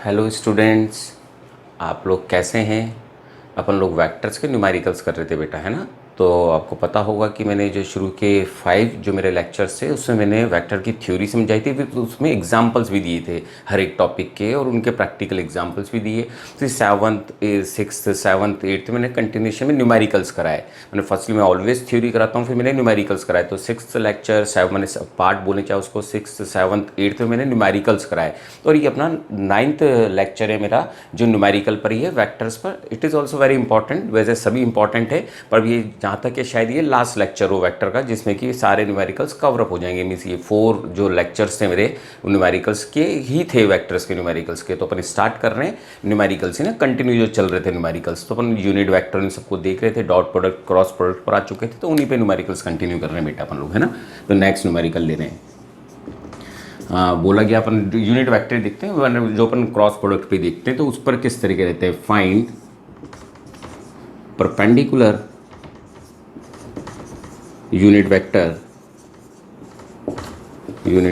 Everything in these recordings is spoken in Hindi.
हेलो स्टूडेंट्स, आप लोग कैसे हैं। अपन लोग वेक्टर्स के न्यूमेरिकल्स कर रहे थे बेटा, है ना। तो आपको पता होगा कि मैंने जो शुरू के 5 जो मेरे लेक्चर्स थे उसमें मैंने वेक्टर की थ्योरी समझाई थी, फिर उसमें एग्जांपल्स भी दिए थे हर एक टॉपिक के, और उनके प्रैक्टिकल एग्जांपल्स भी दिए। फिर 7th 6th 7th 8th मैंने कंटिन्यूशन में न्यूमेरिकल्स कराए। मैंने फर्स्टली मैं ऑलवेज थ्योरी कराता हूँ, फिर मैंने न्यूमेरिकल्स कराए। तो 6th लेक्चर 7 मैंने पार्ट बोलने चाहे उसको, 6th 7th 8th में मैंने न्यूमेरिकल्स कराए। और ये अपना 9th लेक्चर है मेरा जो न्यूमेरिकल पर ही है, वेक्टर्स पर। It is also very important, वैसे सभी इंपॉर्टेंट है, पर ये जहाँ तक है शायद ये लास्ट लेक्चर हो वेक्टर का जिसमें कि सारे न्यूमेरिकल्स कवर अप हो जाएंगे। मीन्स ये 4 जो लेक्चर्स थे मेरे न्यूमेरिकल्स के ही थे, वेक्टर्स के न्यूमेरिकल्स के। तो अपन स्टार्ट कर रहे हैं न्यूमेरिकल्स ही ना, कंटिन्यू जो चल रहे थे न्यूमेरिकल्स। तो अपन यूनिट वेक्टर इन सबको देख रहे थे, डॉट प्रोडक्ट क्रॉस प्रोडक्ट पर आ चुके थे, तो उन्हीं पे न्यूमेरिकल्स कंटिन्यू कर रहे हैं बेटा अपन लोग, है ना। तो नेक्स्ट न्यूमेरिकल ले रहे हैं। बोला गया अपन यूनिट वेक्टर देखते हैं, जो अपन क्रॉस प्रोडक्ट पे देखते हैं तो उस पर किस तरीके रहते हैं। Find perpendicular unit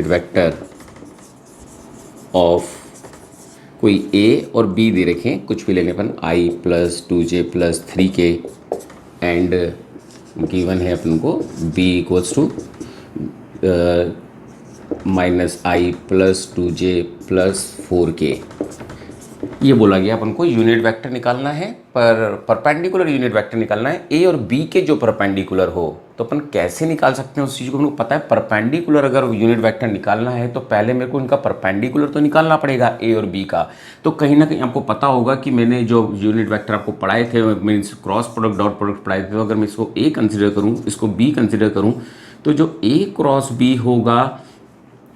vector of कोई ए और बी दे रखे, कुछ भी लेने अपन i + 2j + 3k and given है अपन को b = -i + 2j + 4k। ये बोला गया अपन को यूनिट वेक्टर निकालना है, पर परपेंडिकुलर यूनिट वेक्टर निकालना है ए और बी के जो परपेंडिकुलर हो। तो अपन कैसे निकाल सकते हैं उस चीज़ को, हमको पता है। परपेंडिकुलर अगर यूनिट वेक्टर निकालना है तो पहले मेरे को इनका परपेंडिकुलर तो निकालना पड़ेगा ए और बी का। तो कहीं ना कहीं आपको पता होगा कि मैंने जो यूनिट वेक्टर आपको पढ़ाए थे, means cross product dot product पढ़ाए थे, तो अगर मैं इसको ए कंसिडर करूँ, इसको बी कंसिडर करूँ, तो जो ए क्रॉस बी होगा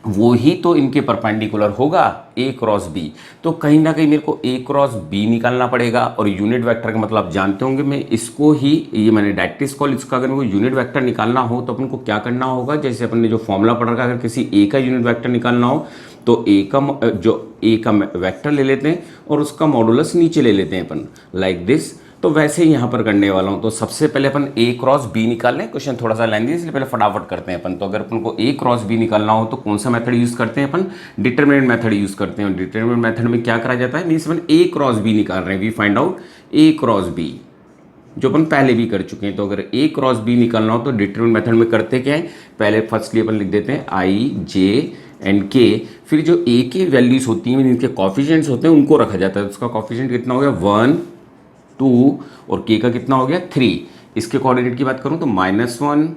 वो ही तो इनके परपेंडिकुलर होगा, ए क्रॉस बी। तो कहीं ना कहीं मेरे को ए क्रॉस बी निकालना पड़ेगा। और यूनिट वेक्टर का मतलब आप जानते होंगे, मैं इसको ही, ये मैंने डायरेक्ट कॉल, इसका अगर मेरे को यूनिट वेक्टर निकालना हो तो अपन को क्या करना होगा। जैसे अपन ने जो फॉर्मूला पढ़ रखा है, अगर किसी ए का यूनिट वेक्टर निकालना हो तो ए का वेक्टर ले लेते हैं और उसका मॉडुलस नीचे ले लेते हैं अपन, लाइक दिस। तो वैसे ही यहाँ पर करने वाला हूँ। तो सबसे पहले अपन ए क्रॉस बी निकाल लें। क्वेश्चन थोड़ा सा लेंदी है इसलिए पहले फटाफट करते हैं अपन। तो अगर अपन को ए क्रॉस बी निकालना हो तो कौन सा मेथड यूज़ करते हैं अपन, डिटरमिनेंट मेथड यूज़ करते हैं। डिटरमिनेंट मेथड में क्या करा जाता है, मीन्स अपन ए क्रॉस बी निकाल रहे हैं, we find out A cross B, जो अपन पहले भी कर चुके हैं। तो अगर ए क्रॉस बी निकालना हो तो डिटरमिनेंट मेथड में करते क्या है, पहले फर्स्टली अपन लिख देते हैं आई जे एंड के, फिर जो ए की वैल्यूज होती हैं, इनके कॉफिशिएंट्स होते हैं, उनको रखा जाता है। उसका कॉफिशिएंट कितना हो गया 1 2 और k का कितना हो गया 3। इसके कोऑर्डिनेट की बात करूं तो -1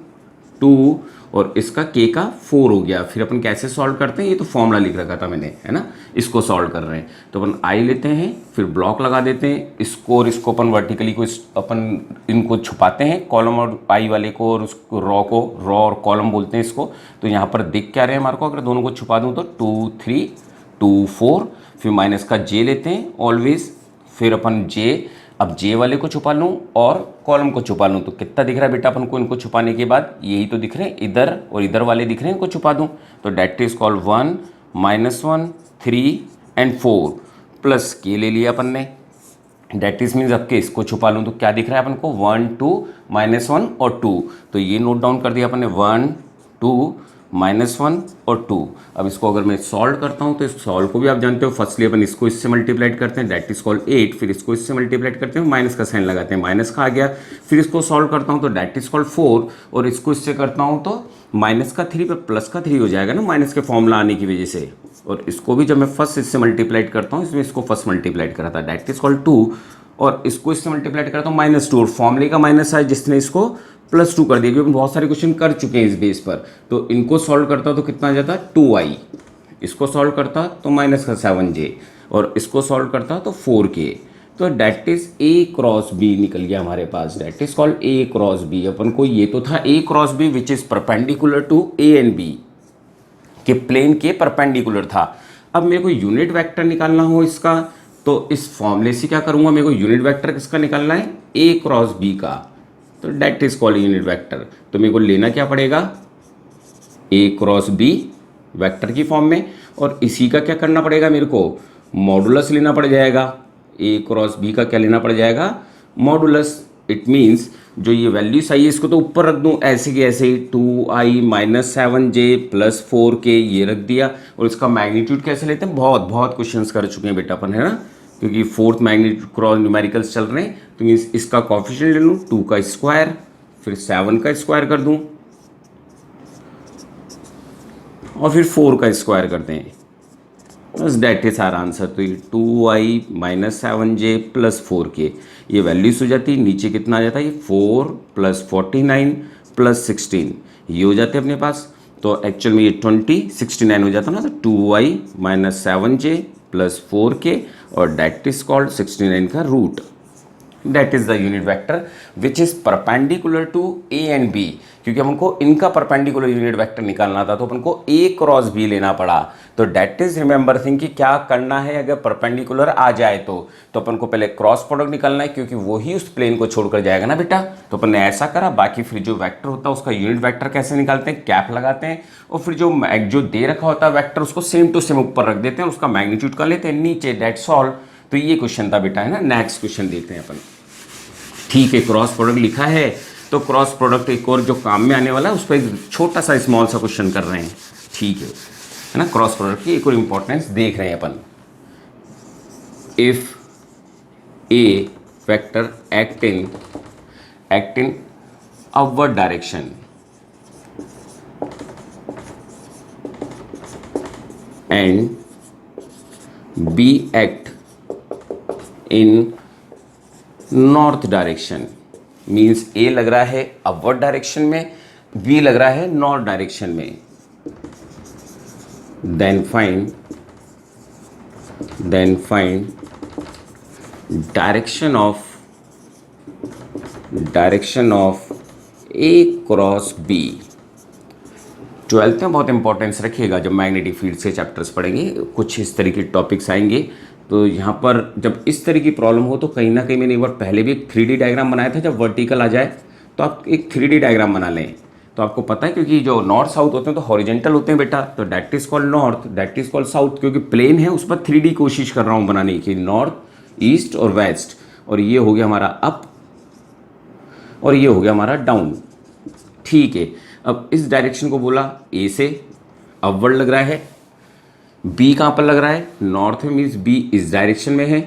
2 और इसका k का 4 हो गया। फिर अपन कैसे सॉल्व करते हैं, ये तो फॉर्मूला लिख रखा था मैंने, है ना। इसको सॉल्व कर रहे हैं तो अपन i लेते हैं, फिर ब्लॉक लगा देते हैं, इसको और इसको अपन वर्टिकली को अपन इनको छुपाते हैं, कॉलम और i वाले को और उसको रॉ और कॉलम बोलते हैं इसको। तो यहाँ पर दिख क्या रहे हैं हमारे को, अगर दोनों को छुपा दूँ तो 2 3 2 4, फिर माइनस का j लेते हैं ऑलवेज, फिर अपन j, अब जे वाले को छुपा लूँ और कॉलम को छुपा लूँ तो कितना दिख रहा है बेटा अपन को, इनको छुपाने के बाद यही तो दिख रहे हैं, इधर और इधर वाले दिख रहे हैं, इनको छुपा दूँ तो that is called 1 -1 3 and 4 plus के ले लिया अपन ने। डेट इज मीन्स अब के इसको छुपा लूँ तो क्या दिख रहा है अपन को 1 2 -1 और 2। तो ये नोट डाउन कर दिया अपन ने 1 2 -1 और 2। अब इसको अगर मैं सॉल्व करता हूँ तो इस सॉल्व को भी आप जानते हो, फर्स्टली अपन इसको इससे मल्टीप्लाइड करते हैं, दैट इज कॉल्ड 8, फिर इसको इससे मल्टीप्लाइड करते हैं, माइनस का साइन लगाते हैं, माइनस का आ गया। फिर इसको सॉल्व करता हूँ तो दैट इज कॉल्ड 4, और इसको इससे करता हूँ तो माइनस का 3 पे प्लस का 3 हो जाएगा ना, माइनस के फॉर्मूला आने की वजह से। और इसको भी जब मैं फर्स्ट इससे मल्टीप्लाइड करता हूँ, इसमें इसको फर्स्ट मल्टीप्लाइड करा था, दैट इज कॉल्ड 2, और इसको इससे मल्टीप्लाइड करता हूँ -2, और फॉर्मूले का माइनस है जिसने इसको +2 कर दिया, क्योंकि हम बहुत सारे क्वेश्चन कर चुके हैं इस बेस पर। तो इनको सॉल्व करता तो कितना आ जाता 2i, इसको सॉल्व करता तो माइनस का 7j, और इसको सॉल्व करता तो 4k। तो that is A cross B निकल गया हमारे पास, that is called A cross B. अपन को ये तो था A cross B which is perpendicular to A and B, के प्लेन के परपेंडिकुलर था। अब मेरे को यूनिट वेक्टर निकालना हो इसका, तो इस फॉर्मूले से क्या करूँगा, मेरे को यूनिट वेक्टर किसका निकालना है, ए क्रॉस बी का, तो that is called unit vector. तो मेरे को लेना क्या पड़ेगा, ए क्रॉस बी वेक्टर की फॉर्म में, और इसी का क्या करना पड़ेगा, मेरे को मॉडुलस लेना पड़ जाएगा। ए क्रॉस बी का क्या लेना पड़ जाएगा, मॉडुलस। इट मीन्स जो ये वैल्यूज आई है इसको तो ऊपर रख दूं ऐसे की ऐसे ही, 2i minus 7j plus 4k ये रख दिया। और इसका मैग्नीट्यूड कैसे लेते हैं, बहुत बहुत क्वेश्चंस कर चुके हैं बेटा अपन, है ना, क्योंकि फोर्थ मैग्नीट्यूड क्रॉस न्यूमेरिकल्स चल रहे हैं। तो इसका कॉफिशिएंट ले लूँ 2 का स्क्वायर, फिर 7 का स्क्वायर कर दूँ और फिर 4 का स्क्वायर करते हैं, बस डेट इज आर आंसर। तो ये 2i minus 7j plus 4k ये वैल्यूज हो जाती है। नीचे कितना आ जाता है, ये 4 प्लस 49 प्लस 16 ये हो जाते हैं अपने पास। तो एक्चुअल में ये 69 हो जाता ना, तो 2i minus 7j plus 4k और डेट इज कॉल्ड 69 का root. That is the unit vector which is perpendicular to A and B, क्योंकि हमको इनका परपेंडिकुलर यूनिट वेक्टर निकालना था तो अपन को A क्रॉस B लेना पड़ा। तो डेट इज रिमेंबर थिंग कि क्या करना है, अगर परपेंडिकुलर आ जाए तो अपन को पहले क्रॉस प्रोडक्ट निकालना है, क्योंकि वही उस प्लेन को छोड़कर जाएगा ना बेटा। तो अपन ने ऐसा करा, बाकी फिर जो वेक्टर होता है उसका यूनिट वेक्टर कैसे निकालते हैं, कैप लगाते हैं और फिर जो दे रखा होता है वेक्टर उसको सेम टू सेम ऊपर रख देते हैं, उसका मैग्नीट्यूड कर लेते हैं नीचे, दैट्स ऑल। तो ये क्वेश्चन था बेटा, है ना। नेक्स्ट क्वेश्चन देखते हैं अपन। ठीक है, क्रॉस प्रोडक्ट लिखा है तो क्रॉस प्रोडक्ट एक और जो काम में आने वाला है उस पर एक छोटा सा स्मॉल सा क्वेश्चन कर रहे हैं। ठीक है ना। क्रॉस प्रोडक्ट की एक और इंपॉर्टेंस देख रहे हैं अपन। If A vector act in upward direction and B act in north direction, means A लग रहा है अपवर्ड डायरेक्शन में, बी लग रहा है नॉर्थ डायरेक्शन में, then find direction of A cross B. 12th में बहुत इंपॉर्टेंस रखिएगा, जब मैग्नेटिक फील्ड से चैप्टर्स पढ़ेंगे कुछ इस तरह के टॉपिक्स आएंगे। तो यहाँ पर जब इस तरह की प्रॉब्लम हो तो कहीं ना कहीं मैंने एक बार पहले भी एक 3D डायग्राम बनाया था, जब वर्टिकल आ जाए तो आप एक 3D डायग्राम बना लें तो आपको पता है, क्योंकि जो नॉर्थ साउथ होते हैं तो हॉरिजेंटल होते हैं बेटा, तो that is called north, that is called south, क्योंकि प्लेन है उस पर 3D कोशिश कर रहा हूँ बनाने की, नॉर्थ ईस्ट और वेस्ट। और ये हो गया हमारा अप और ये हो गया हमारा डाउन। ठीक है, अब इस डायरेक्शन को बोला ए से अपवर्ड लग रहा है, बी कहाँ पर लग रहा है, नॉर्थ में, मीन्स बी इस डायरेक्शन में है।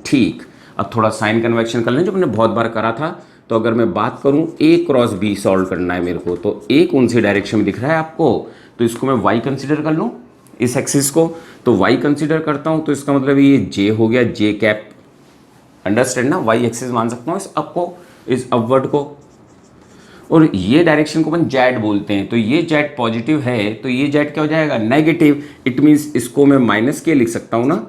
ठीक, अब थोड़ा साइन कन्वेक्शन कर लें जो मैंने बहुत बार करा था। तो अगर मैं बात करूं ए क्रॉस बी सॉल्व करना है मेरे को, तो ए कौन सी डायरेक्शन में दिख रहा है आपको, तो इसको मैं वाई कंसिडर कर लूँ, इस एक्सिस को। तो वाई कंसिडर करता हूँ तो इसका मतलब ये जे हो गया, जे कैप, अंडरस्टैंड ना, वाई एक्सिस मान सकता हूँ इस अप को, इस अपवर्ड को। और ये डायरेक्शन को अपन जेड बोलते हैं, तो ये जेड पॉजिटिव है तो ये जेड क्या हो जाएगा, नेगेटिव। इट मीन्स इसको मैं माइनस के लिख सकता हूँ ना,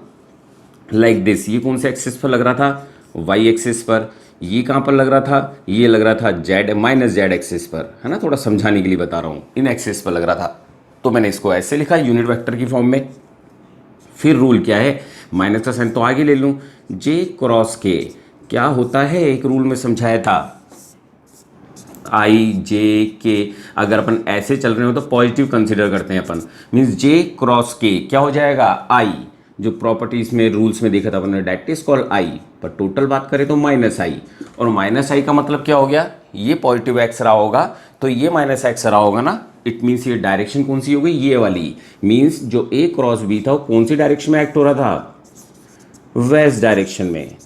लाइक दिस। ये कौन से एक्सिस पर लग रहा था, वाई एक्सिस पर। ये कहाँ पर लग रहा था, ये लग रहा था जेड माइनस जेड एक्सिस पर, है ना, थोड़ा समझाने के लिए बता रहा हूँ, इन एक्सिस पर लग रहा था। तो मैंने इसको ऐसे लिखा यूनिट वेक्टर की फॉर्म में। फिर रूल क्या है, माइनस का साइन तो आगे ले लूँ, जे क्रॉस के क्या होता है, एक रूल में समझाया था, आई जे के। अगर अपन ऐसे चल रहे हो तो पॉजिटिव कंसिडर करते हैं अपन, मीन्स जे क्रॉस के क्या हो जाएगा, आई। जो प्रॉपर्टीज में रूल्स में देखा था अपन ने, डेट इज कॉल्ड आई, पर टोटल बात करें तो माइनस आई। और माइनस आई का मतलब क्या हो गया, ये पॉजिटिव एक्स रहा होगा तो ये माइनस एक्स रहा होगा ना। इट मीन्स ये डायरेक्शन कौन सी हो गई, ये वाली। मीन्स जो ए क्रॉस बी था वो कौन सी डायरेक्शन में एक्ट हो रहा था, वेस्ट डायरेक्शन में।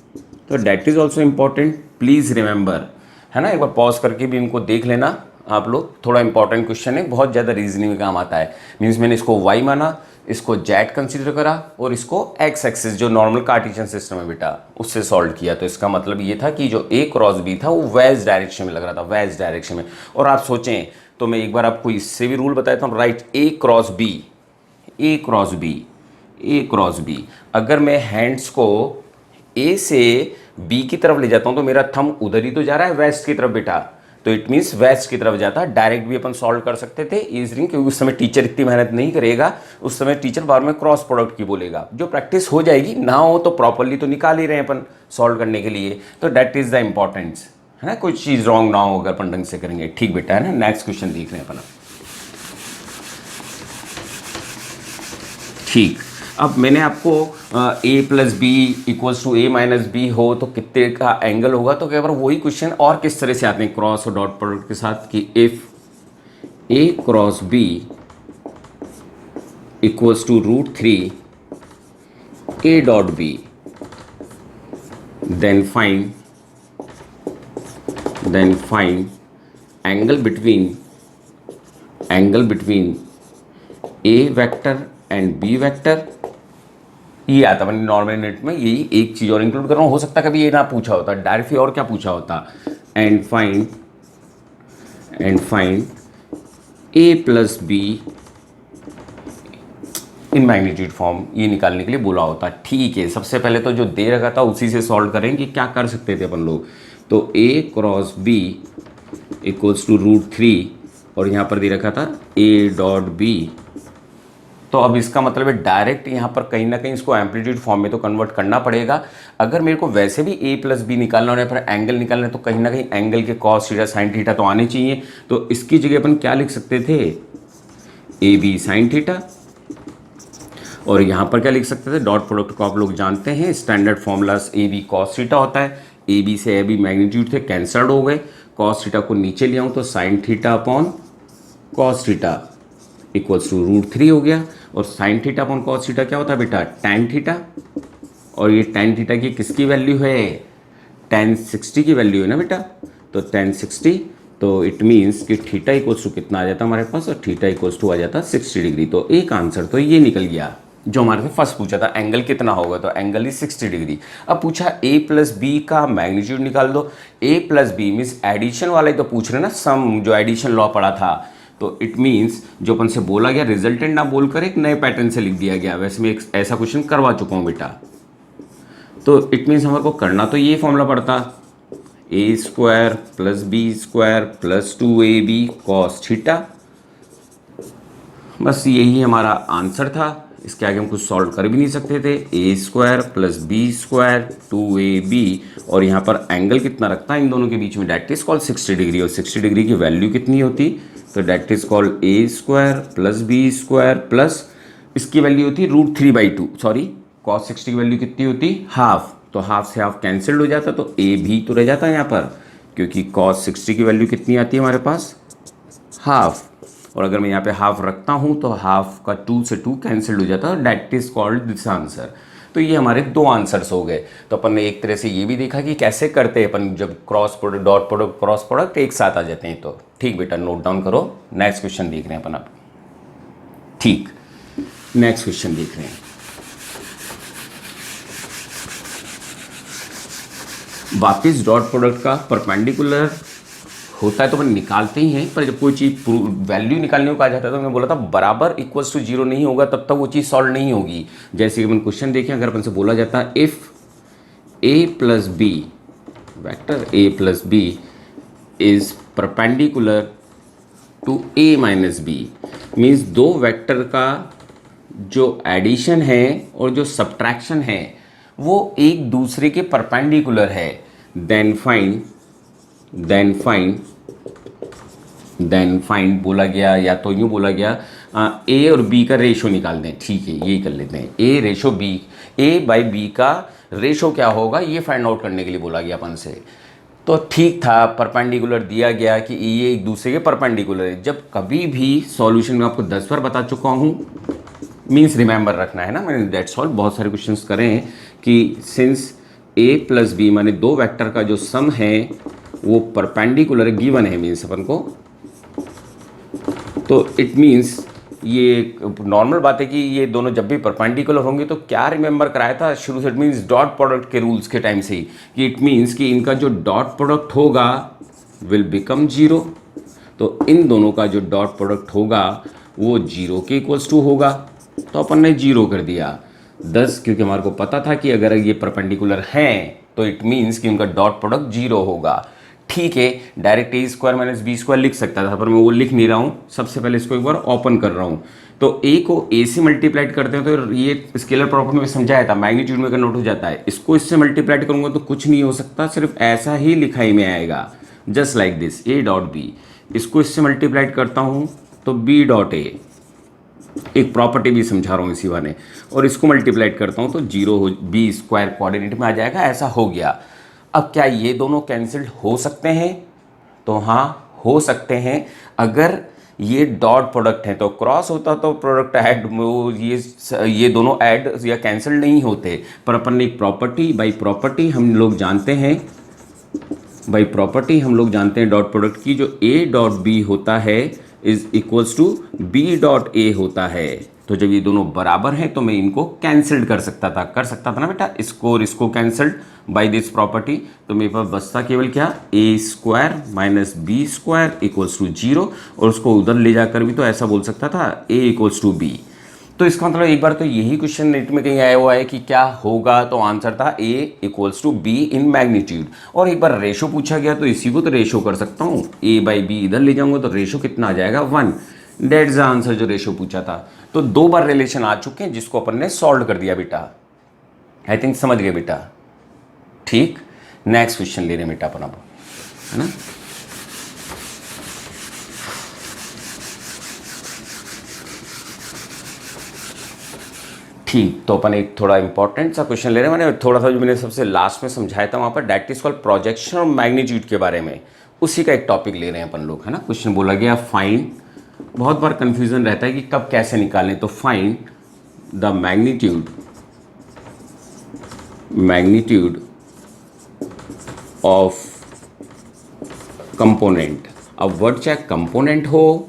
तो that is also important, please remember, है ना। एक बार पॉज करके भी इनको देख लेना आप लोग, थोड़ा इंपॉर्टेंट क्वेश्चन है, बहुत ज़्यादा रीजनिंग में काम आता है। मीन्स मैंने इसको वाई माना, इसको जेड कंसीडर करा और इसको एक्स एक्सिस जो नॉर्मल कार्टेशियन सिस्टम है बेटा उससे सॉल्व किया। तो इसका मतलब ये था कि जो ए क्रॉस बी था वो वेस्ट डायरेक्शन में लग रहा था, वेस्ट डायरेक्शन में। और आप सोचें तो मैं एक बार आपको इससे भी रूल बताता हूँ, राइट, ए क्रॉस बी, ए क्रॉस बी, ए क्रॉस बी। अगर मैं हैंड्स को ए से बी की तरफ ले जाता हूँ तो मेरा थंब उधर ही तो जा रहा है, वेस्ट की तरफ बेटा। तो इट मीन्स वेस्ट की तरफ जाता। डायरेक्ट भी अपन सॉल्व कर सकते थे इजीली, क्योंकि उस समय टीचर इतनी मेहनत नहीं करेगा, उस समय टीचर बार में क्रॉस प्रोडक्ट की बोलेगा। जो प्रैक्टिस हो जाएगी ना हो तो प्रॉपरली तो निकाल ही रहे हैं अपन सॉल्व करने के लिए। तो दैट इज द इंपॉर्टेंस, है ना। कोई चीज़ रॉन्ग ना हो अगर अपन ढंग से करेंगे, ठीक बेटा, है ना। नेक्स्ट क्वेश्चन देख रहे हैं अपन। ठीक, अब मैंने आपको A plus B equals to A minus B हो तो कितने का एंगल होगा, तो कई बार वही क्वेश्चन और किस तरह से आते हैं क्रॉस और डॉट प्रोडक्ट के साथ कि if A cross B equals to √3 A dot B then find angle between a vector and b vector। ये आता मैंने नॉर्मल नेट में, यही एक चीज़ और इंक्लूड कर रहा हूँ, हो सकता है कभी ये ना पूछा होता डायरेक्टली, और क्या पूछा होता, and find a plus B in magnitude form, ये निकालने के लिए बोला होता। ठीक है, सबसे पहले तो जो दे रखा था उसी से सॉल्व करेंगे। क्या कर सकते थे अपन लोग, तो a cross b equals to √3 और यहाँ पर दे रखा था a डॉट b। तो अब इसका मतलब है डायरेक्ट यहाँ पर कहीं ना कहीं इसको एम्पलीट्यूड फॉर्म में तो कन्वर्ट करना पड़ेगा। अगर मेरे को वैसे भी a प्लस बी निकालना है, पर एंगल निकालना है, तो कहीं ना कहीं एंगल के कॉस थीटा साइन थीटा तो आने चाहिए। तो इसकी जगह अपन क्या लिख सकते थे, ए बी साइन थीटा, और यहाँ पर क्या लिख सकते थे, डॉट प्रोडक्ट को आप लोग जानते हैं, standard formula A B cos theta होता है। ए बी से ए बी मैग्नीट्यूड थे, कैंसल्ड हो गए, कॉस थीटा को नीचे ले आऊँ तो sine theta upon cos theta equals to √3 हो गया। और sine theta upon cos theta क्या होता है बेटा, टैन थीटा, और ये टैन थीटा की किसकी वैल्यू है, tan 60 की वैल्यू है ना बेटा, तो tan 60, तो इट मीन्स कि थीटा इक्वल्स टू कितना आ जाता हमारे पास, और थीटा इक्वल्स टू आ जाता 60 डिग्री। तो एक आंसर तो ये निकल गया जो हमारे से फर्स्ट पूछा था, एंगल कितना होगा, तो एंगल इज 60 डिग्री। अब पूछा a प्लस बी का मैग्नीट्यूड निकाल दो। a plus B means addition वाला ही तो पूछ रहे ना, सम जो एडिशन लॉ पढ़ा था। तो इट मीन्स जो अपन से बोला गया रिजल्टेंट ना बोलकर एक नए पैटर्न से लिख दिया गया। वैसे मैं एक ऐसा क्वेश्चन करवा चुका हूँ बेटा। तो इट मीन्स हमारे को करना तो ये फॉर्मूला पड़ता, a square plus B square plus 2ab cos theta. बस यही हमारा आंसर था, इसके आगे हम कुछ सॉल्व कर भी नहीं सकते थे। a square plus B square 2ab, और यहाँ पर एंगल कितना रखता है इन दोनों के बीच में, डेट इज कॉल्ड 60 डिग्री। और 60 डिग्री की वैल्यू कितनी होती, तो that is called a square plus B square plus इसकी वैल्यू होती √3/2, सॉरी cos 60 की वैल्यू कितनी होती, हाफ। तो हाफ से हाफ कैंसिल्ड हो जाता, तो a भी तो रह जाता है यहाँ पर, क्योंकि cos 60 की वैल्यू कितनी आती है हमारे पास, हाफ। और अगर मैं यहाँ पे हाफ रखता हूँ तो हाफ का 2 से 2 कैंसिल्ड हो जाता है, that is called this answer. तो ये हमारे दो आंसर्स हो गए। तो अपन ने एक तरह से ये भी देखा कि कैसे करते हैं अपन जब cross product dot product cross product एक साथ आ जाते हैं। तो ठीक बेटा, नोट डाउन करो। नेक्स्ट क्वेश्चन देख रहे हैं अपन अब। ठीक, नेक्स्ट क्वेश्चन देख रहे हैं। वापिस डॉट प्रोडक्ट का परपेंडिकुलर होता है तो अपन निकालते ही हैं, पर जब कोई चीज़ वैल्यू निकालने को आ जाता है तो मैं बोला था बराबर इक्वल्स टू 0 नहीं होगा तब तक वो चीज़ सॉल्व नहीं होगी। जैसे कि अपन क्वेश्चन देखें, अगर अपन से बोला जाता है if a plus B vector a plus B is perpendicular to a minus B, means दो वेक्टर का जो एडिशन है और जो सब्ट्रैक्शन है वो एक दूसरे के परपेंडिकुलर है, देन फाइंड बोला गया, या तो यूँ बोला गया ए और बी का रेशो निकाल दें। ठीक है, यही कर लेते हैं, A ratio B, A by B का रेशो क्या होगा ये फाइंड आउट करने के लिए बोला गया अपन से। तो ठीक था, परपेंडिकुलर दिया गया कि ये एक दूसरे के परपेंडिकुलर है। जब कभी भी सॉल्यूशन में आपको 10 बार बता चुका हूँ, मीन्स रिमेंबर रखना है ना, मैंने डेट्स ऑल बहुत सारे क्वेश्चंस करे हैं कि सिंस ए प्लस बी माने दो वेक्टर का जो सम है वो परपेंडिकुलर गिवन है मीन्स अपन को, तो इट मीन्स ये नॉर्मल बात है कि ये दोनों जब भी परपेंडिकुलर होंगे तो क्या रिमेंबर कराया था शुरू से, इट मीन्स डॉट प्रोडक्ट के रूल्स के टाइम से ही, कि इट मीन्स कि इनका जो डॉट प्रोडक्ट होगा विल बिकम 0। तो इन दोनों का जो डॉट प्रोडक्ट होगा वो 0 के इक्वल्स टू होगा, तो अपन ने 0 कर दिया 10, क्योंकि हमारे को पता था कि अगर ये परपेंडिकुलर हैं तो इट मीन्स कि उनका डॉट प्रोडक्ट 0 होगा। ठीक है, डायरेक्ट ए स्क्वायर माइनस बी स्क्वायर लिख सकता था, पर मैं वो लिख नहीं रहा हूँ। सबसे पहले इसको एक बार ओपन कर रहा हूँ, तो ए को ए से मल्टीप्लाइड करते हैं तो ये स्केलर प्रॉपर्टी में समझाया था, मैग्नीट्यूड में कन्वर्ट हो जाता है। इसको इससे मल्टीप्लाइड करूँगा तो कुछ नहीं हो सकता, सिर्फ ऐसा ही लिखाई में आएगा, just like this, A dot B. इसको इससे मल्टीप्लाइड करता हूँ तो बी डॉट ए, एक प्रॉपर्टी भी समझा रहा हूँ इसी बहाने, और इसको मल्टीप्लाइड करता हूँ तो 0 हो, बी स्क्वायर कोऑर्डिनेट में आ जाएगा, ऐसा हो गया। अब क्या ये दोनों कैंसिल्ड हो सकते हैं? तो हाँ, हो सकते हैं। अगर ये डॉट प्रोडक्ट है तो क्रॉस होता तो प्रोडक्ट ऐड, ये दोनों ऐड या कैंसिल नहीं होते। पर अपन ने एक प्रॉपर्टी, बाई प्रॉपर्टी हम लोग जानते हैं, डॉट प्रोडक्ट की, जो ए डॉट बी होता है is equals to B dot A होता है। तो जब ये दोनों बराबर हैं तो मैं इनको कैंसिल्ड कर सकता था ना बेटा, इसको और इसको कैंसिल्ड बाय दिस प्रॉपर्टी। तो मेरे पास बचता केवल क्या, A square minus B square equals to 0, और उसको उधर ले जाकर भी तो ऐसा बोल सकता था ए इक्वल्स टू बी। तो इसका मतलब एक बार तो यही क्वेश्चन नेट में कहीं आया हुआ है कि क्या होगा, तो आंसर था A equals to B in magnitude. और एक बार रेशो पूछा गया तो इसी को तो रेशो कर सकता हूँ, ए बाई बी इधर ले जाऊंगा तो रेशो कितना आ जाएगा, 1। डेट इज द आंसर जो रेशो पूछा था। तो 2 बार रिलेशन आ चुके हैं जिसको अपन ने सॉल्व कर दिया बेटा। आई थिंक समझ गए बेटा। ठीक, नेक्स्ट क्वेश्चन ले रहे हैं बेटा अपन अब, है ना। ठीक, तो अपन एक थोड़ा इंपॉर्टेंट सा क्वेश्चन ले रहे हैं। मैंने थोड़ा सा जो मैंने सबसे लास्ट में समझाया था वहाँ पर, डेट इज कॉल्ड प्रोजेक्शन और मैग्नीट्यूड के बारे में, उसी का एक टॉपिक ले रहे हैं अपन लोग, है ना। क्वेश्चन बोला गया फाइंड, बहुत बार कंफ्यूजन रहता है कि कब कैसे निकालें, तो find the magnitude of component. अब वर्ड चाहे कंपोनेंट हो,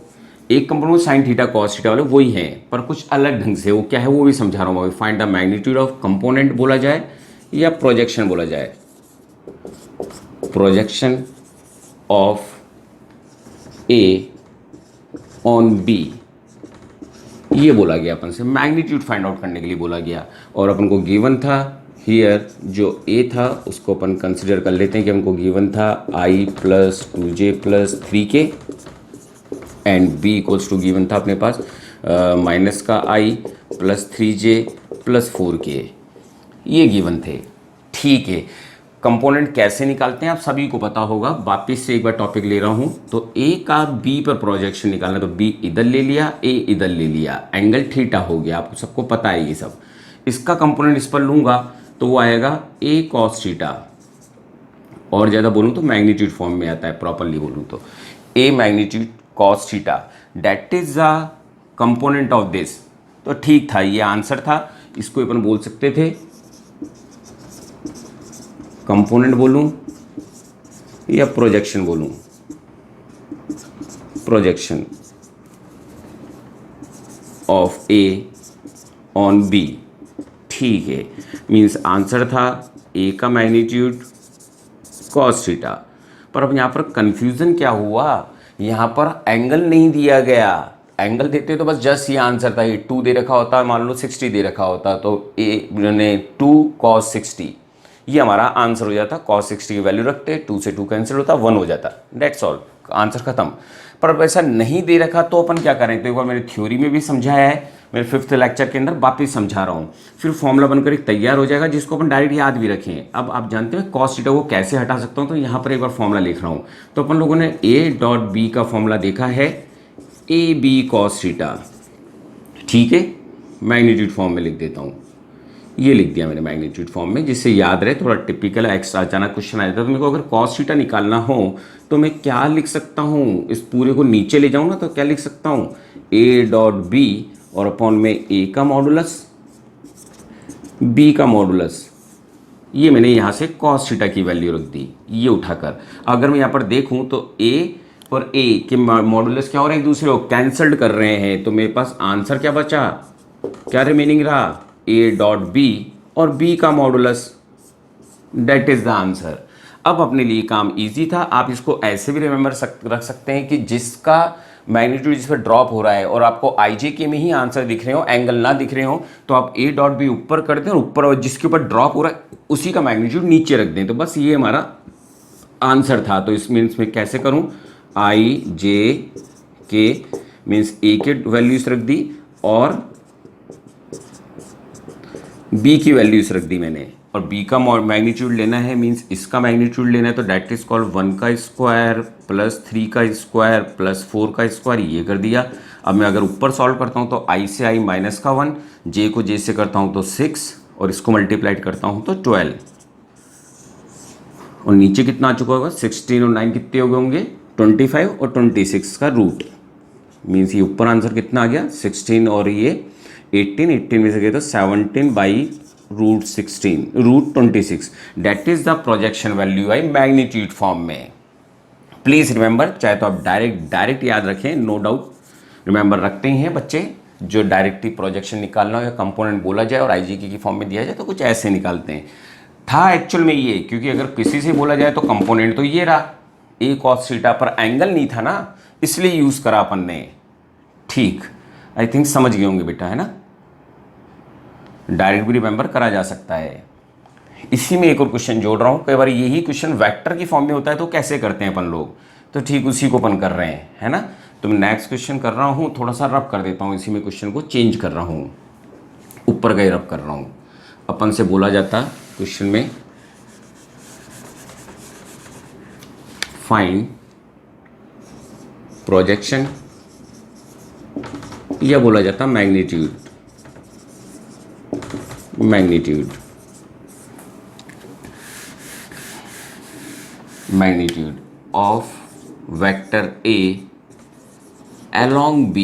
एक component sine theta cos theta वाले वही हैं, पर कुछ अलग ढंग से, वो क्या है वो भी समझा रहा हूँ। Find the magnitude of component बोला जाए या प्रोजेक्शन बोला जाए, projection of A on B, ये बोला गया अपन से, मैग्नीट्यूड फाइंड आउट करने के लिए बोला गया। और अपन को गिवन था हियर, जो ए था उसको अपन कंसिडर कर लेते हैं कि हमको गिवन था i plus 2j plus 3k, and b equals to given था अपने पास माइनस का i plus 3j plus 4k, ये गिवन थे। ठीक है, कंपोनेंट कैसे निकालते हैं आप सभी को पता होगा, वापिस से एक बार टॉपिक ले रहा हूँ। तो a का b पर प्रोजेक्शन निकालना, तो b इधर ले लिया, a इधर ले लिया, एंगल थीटा हो गया, आपको सबको पता है ये सब। इसका कंपोनेंट इस पर लूँगा तो वो आएगा a cos थीटा, और ज़्यादा बोलूँ तो मैग्नीट्यूड फॉर्म में आता है, प्रॉपरली बोलूँ तो a magnitude cos theta, that is the component of this. तो ठीक था, ये आंसर था। इसको अपन बोल सकते थे कंपोनेंट बोलूं या प्रोजेक्शन बोलूं, projection of A on B. ठीक है, मीन्स आंसर था ए का मैग्नीट्यूड cos थीटा। पर अब यहाँ पर कंफ्यूजन क्या हुआ, यहाँ पर एंगल नहीं दिया गया। एंगल देते तो बस जस्ट ये आंसर था, ये 2 दे रखा होता, मान लो 60 दे रखा होता, तो ए ने 2 cos 60, ये हमारा आंसर हो जाता। cos 60 की वैल्यू रखते, 2 से 2 कैंसिल होता, 1 हो जाता, डेट्स ऑल, आंसर खत्म। पर अब ऐसा नहीं दे रखा तो अपन क्या करें, तो एक बार मैंने थ्योरी में भी समझाया है, मेरे 5th लेक्चर के अंदर वापिस समझा रहा हूँ। फिर फॉर्मूला बनकर एक तैयार हो जाएगा जिसको अपन डायरेक्ट याद भी रखें। अब आप जानते हैं cos थीटा को कैसे हटा सकता हूँ, तो यहाँ पर एक बार फॉर्मूला लिख रहा हूँ। तो अपन लोगों ने a डॉट बी का फॉर्मूला देखा है, ए बी cos थीटा। ठीक है, मैग्नीट्यूड फॉर्म में लिख देता हूँ, ये लिख दिया मैंने मैग्नीट्यूड फॉर्म में, जिससे याद रहे। थोड़ा टिपिकल एक्स्ट्रा अचानक क्वेश्चन आ जाता है तो मेरे को अगर cos थीटा निकालना हो तो मैं क्या लिख सकता हूँ, इस पूरे को नीचे ले जाऊँ ना, तो क्या लिख सकता हूँ, a डॉट बी और अपॉन में a का मॉडुलस b का मॉडुलस, ये मैंने यहाँ से cos थीटा की वैल्यू रख दी, ये उठाकर। अगर मैं यहाँ पर देखूँ तो a और a के मॉडुलस क्या हो रहे हैं, एक दूसरे को कैंसल्ड कर रहे हैं, तो मेरे पास आंसर क्या बचा, क्या रिमेनिंग रहा, a डॉट बी और b का modulus, that is the answer. अब अपने लिए काम इजी था, आप इसको ऐसे भी रिमेंबर रख सकते हैं कि जिसका मैग्नीट्यूड जिस पर ड्रॉप हो रहा है और आपको आई जे के में ही आंसर दिख रहे हो, एंगल ना दिख रहे हो, तो आप a डॉट बी ऊपर कर दें और ऊपर और जिसके ऊपर ड्रॉप हो रहा है उसी का मैग्नीट्यूड नीचे रख दें। तो बस ये हमारा आंसर था। तो इस मीन्स में कैसे करूँ, आई जे के मीन्स ए के वैल्यूज रख दी और बी की वैल्यूज रख दी मैंने, और b का मैग्नीट्यूड लेना है, मीन्स इसका मैग्नीट्यूड लेना है, तो डेट इज कॉल्ड 1 का स्क्वायर प्लस 3 का स्क्वायर प्लस 4 का स्क्वायर, ये कर दिया। अब मैं अगर ऊपर सॉल्व करता हूँ तो i से i माइनस का 1, j को j से करता हूँ तो 6 और इसको मल्टीप्लाइड करता हूँ तो 12, और नीचे कितना आ चुका होगा 16 और 9 कितने हो गए होंगे 25 और 26 का रूट, मीन्स ये ऊपर आंसर कितना आ गया 16 और ये 18 में से गए तो 17 by root 26, that is the projection value आई मैग्नीट्यूड फॉर्म में। प्लीज रिमेंबर, चाहे तो आप डायरेक्ट याद रखें, नो डाउट रिमेंबर रखते ही हैं बच्चे, जो डायरेक्टली प्रोजेक्शन निकालना हो या कंपोनेंट बोला जाए और आईजीके की फॉर्म में दिया जाए तो कुछ ऐसे निकालते हैं। था एक्चुअल में ये, क्योंकि अगर किसी से बोला जाए तो कंपोनेंट तो ये रहा, ए कॉस थीटा पर एंगल नहीं था ना, इसलिए यूज करा अपन ने। ठीक, आई थिंक समझ गए होंगे बेटा, है ना। डायरेक्ट भी रिमेंबर करा जा सकता है। इसी में एक और क्वेश्चन जोड़ रहा हूँ, कई बार यही क्वेश्चन वेक्टर की फॉर्म में होता है तो कैसे करते हैं अपन लोग, तो ठीक उसी को अपन कर रहे हैं, है ना। तो मैं नेक्स्ट क्वेश्चन कर रहा हूँ, थोड़ा सा रब कर देता हूँ, इसी में क्वेश्चन को चेंज कर रहा हूँ, ऊपर गए रब कर रहा हूँ। अपन से बोला जाता क्वेश्चन में फाइंड प्रोजेक्शन, या बोला जाता magnitude of vector A along b,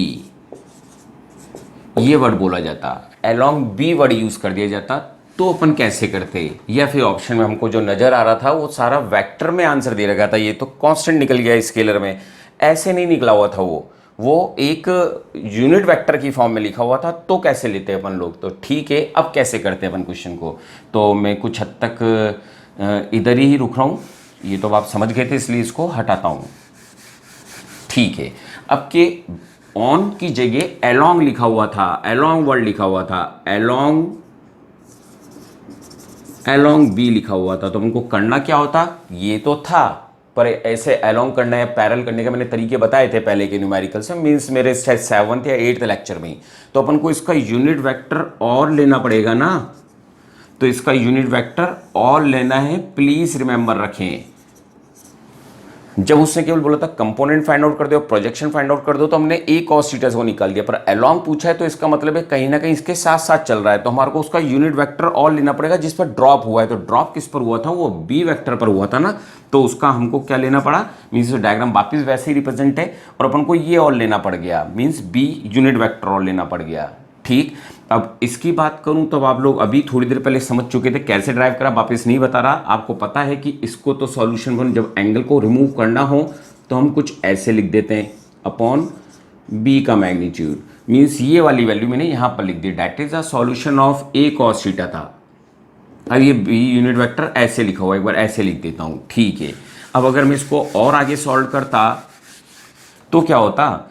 ये वर्ड बोला जाता, along b वर्ड यूज कर दिया जाता, तो अपन कैसे करते, या फिर ऑप्शन में हमको जो नजर आ रहा था वो सारा वेक्टर में आंसर दे रखा था, ये तो कांस्टेंट निकल गया स्केलर में, ऐसे नहीं निकला हुआ था वो एक यूनिट वेक्टर की फॉर्म में लिखा हुआ था, तो कैसे लेते हैं अपन लोग। तो ठीक है, अब कैसे करते हैं अपन क्वेश्चन को, तो मैं कुछ हद तक इधर ही रुक रहा हूँ, ये तो आप समझ गए थे इसलिए इसको हटाता हूँ। ठीक है, अब के ऑन की जगह एलोंग लिखा हुआ था, एलोंग वर्ड लिखा हुआ था, एलोंग बी लिखा हुआ था, तो उनको करना क्या होता, ये तो था पर ऐसे एलोंग करना है, पैरेलल करने के मैंने तरीके बताए थे पहले के न्यूमेरिकल से, मीन्स मेरे शायद 7th या 8th लेक्चर में ही। तो अपन को इसका यूनिट वेक्टर और लेना पड़ेगा ना, तो इसका यूनिट वेक्टर और लेना है, प्लीज रिमेंबर रखें। जब उसने केवल बोला था कंपोनेंट फाइंड आउट कर दो, प्रोजेक्शन फाइंड आउट कर दो, तो हमने ए कॉस थीटा को निकाल दिया, पर अलोंग पूछा है तो इसका मतलब है कहीं ना कहीं इसके साथ साथ चल रहा है, तो हमारे को उसका यूनिट वेक्टर और लेना पड़ेगा जिस पर ड्रॉप हुआ है। तो ड्रॉप किस पर हुआ था, वो बी वेक्टर पर हुआ था ना, तो उसका हमको क्या लेना पड़ा, मीन्स डायग्राम वापिस वैसे ही रिप्रेजेंट है, और अपन को ये और लेना पड़ गया, मीन्स बी यूनिट वेक्टर और लेना पड़ गया। ठीक, अब इसकी बात करूं तो आप लोग अभी थोड़ी देर पहले समझ चुके थे कैसे ड्राइव करा, वापस नहीं बता रहा। आपको पता है कि इसको तो सॉल्यूशन में जब एंगल को रिमूव करना हो तो हम कुछ ऐसे लिख देते हैं, अपॉन बी का मैग्नीट्यूड, मीन्स ये वाली वैल्यू मैंने यहां पर लिख दी, that is a solution of A cos theta था। अब ये बी यूनिट वेक्टर ऐसे लिखा हुआ, एक बार ऐसे लिख देता हूं। ठीक है, अब अगर मैं इसको और आगे सॉल्व करता तो क्या होता,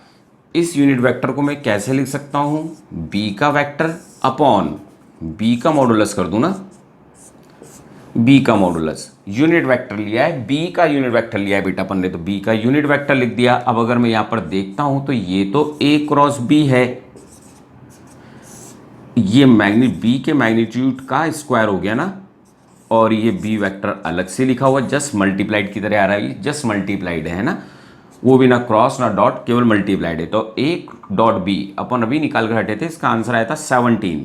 इस यूनिट वेक्टर को मैं कैसे लिख सकता हूं, b का वेक्टर अपॉन b का मॉडुलस कर दूं ना, b का मॉडुलस, यूनिट वेक्टर लिया है, b का यूनिट वेक्टर लिया है बेटा अपन ने, तो b का यूनिट वेक्टर लिख दिया। अब अगर मैं यहां पर देखता हूं तो ये तो a क्रॉस b है, ये b के मैग्नीट्यूड का स्क्वायर हो गया ना, और ये b वेक्टर अलग से लिखा हुआ, जस्ट मल्टीप्लाइड की तरह आ रहा है, जस्ट मल्टीप्लाइड है ना, वो भी ना क्रॉस ना डॉट, केवल मल्टीप्लाइड है। तो एक डॉट बी अपन अभी निकाल कर हटे थे, इसका आंसर आया था 17,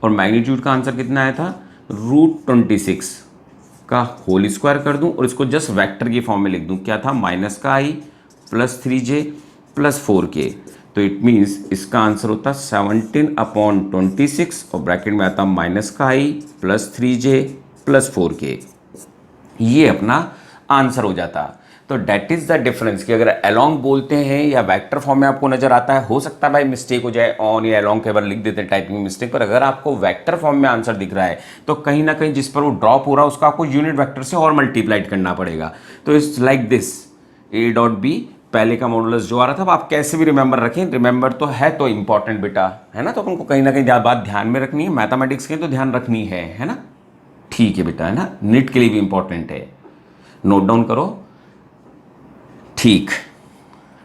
और मैग्नीट्यूड का आंसर कितना आया था, √26 का होल स्क्वायर कर दूं और इसको जस्ट वेक्टर की फॉर्म में लिख दूं, क्या था, माइनस का i plus 3j plus 4k, तो इट मीन्स इसका आंसर होता 17/26 और ब्रैकेट में आता माइनस का i plus 3j plus 4k, ये अपना आंसर हो जाता। तो डेट इज द डिफरेंस कि अगर अलोंग बोलते हैं या वेक्टर फॉर्म में आपको नजर आता है, हो सकता है भाई मिस्टेक हो जाए, ऑन या अलोंग कई बार लिख देते हैं टाइपिंग मिस्टेक, पर अगर आपको वेक्टर फॉर्म में आंसर दिख रहा है तो कहीं ना कहीं जिस पर वो ड्रॉप हो रहा है उसका आपको यूनिट वेक्टर से और मल्टीप्लाइड करना पड़ेगा। तो it's like this, A dot B, पहले का मॉडुलस जो आ रहा था आप कैसे भी रिमेंबर रखें, रिमेंबर तो है तो इंपॉर्टेंट बेटा, है ना, तो अपन को कहीं ना कहीं बात ध्यान में रखनी है, मैथमेटिक्स की तो ध्यान रखनी है ना। ठीक है बेटा, है ना, नीट के लिए भी इंपॉर्टेंट है, नोट डाउन करो। ठीक,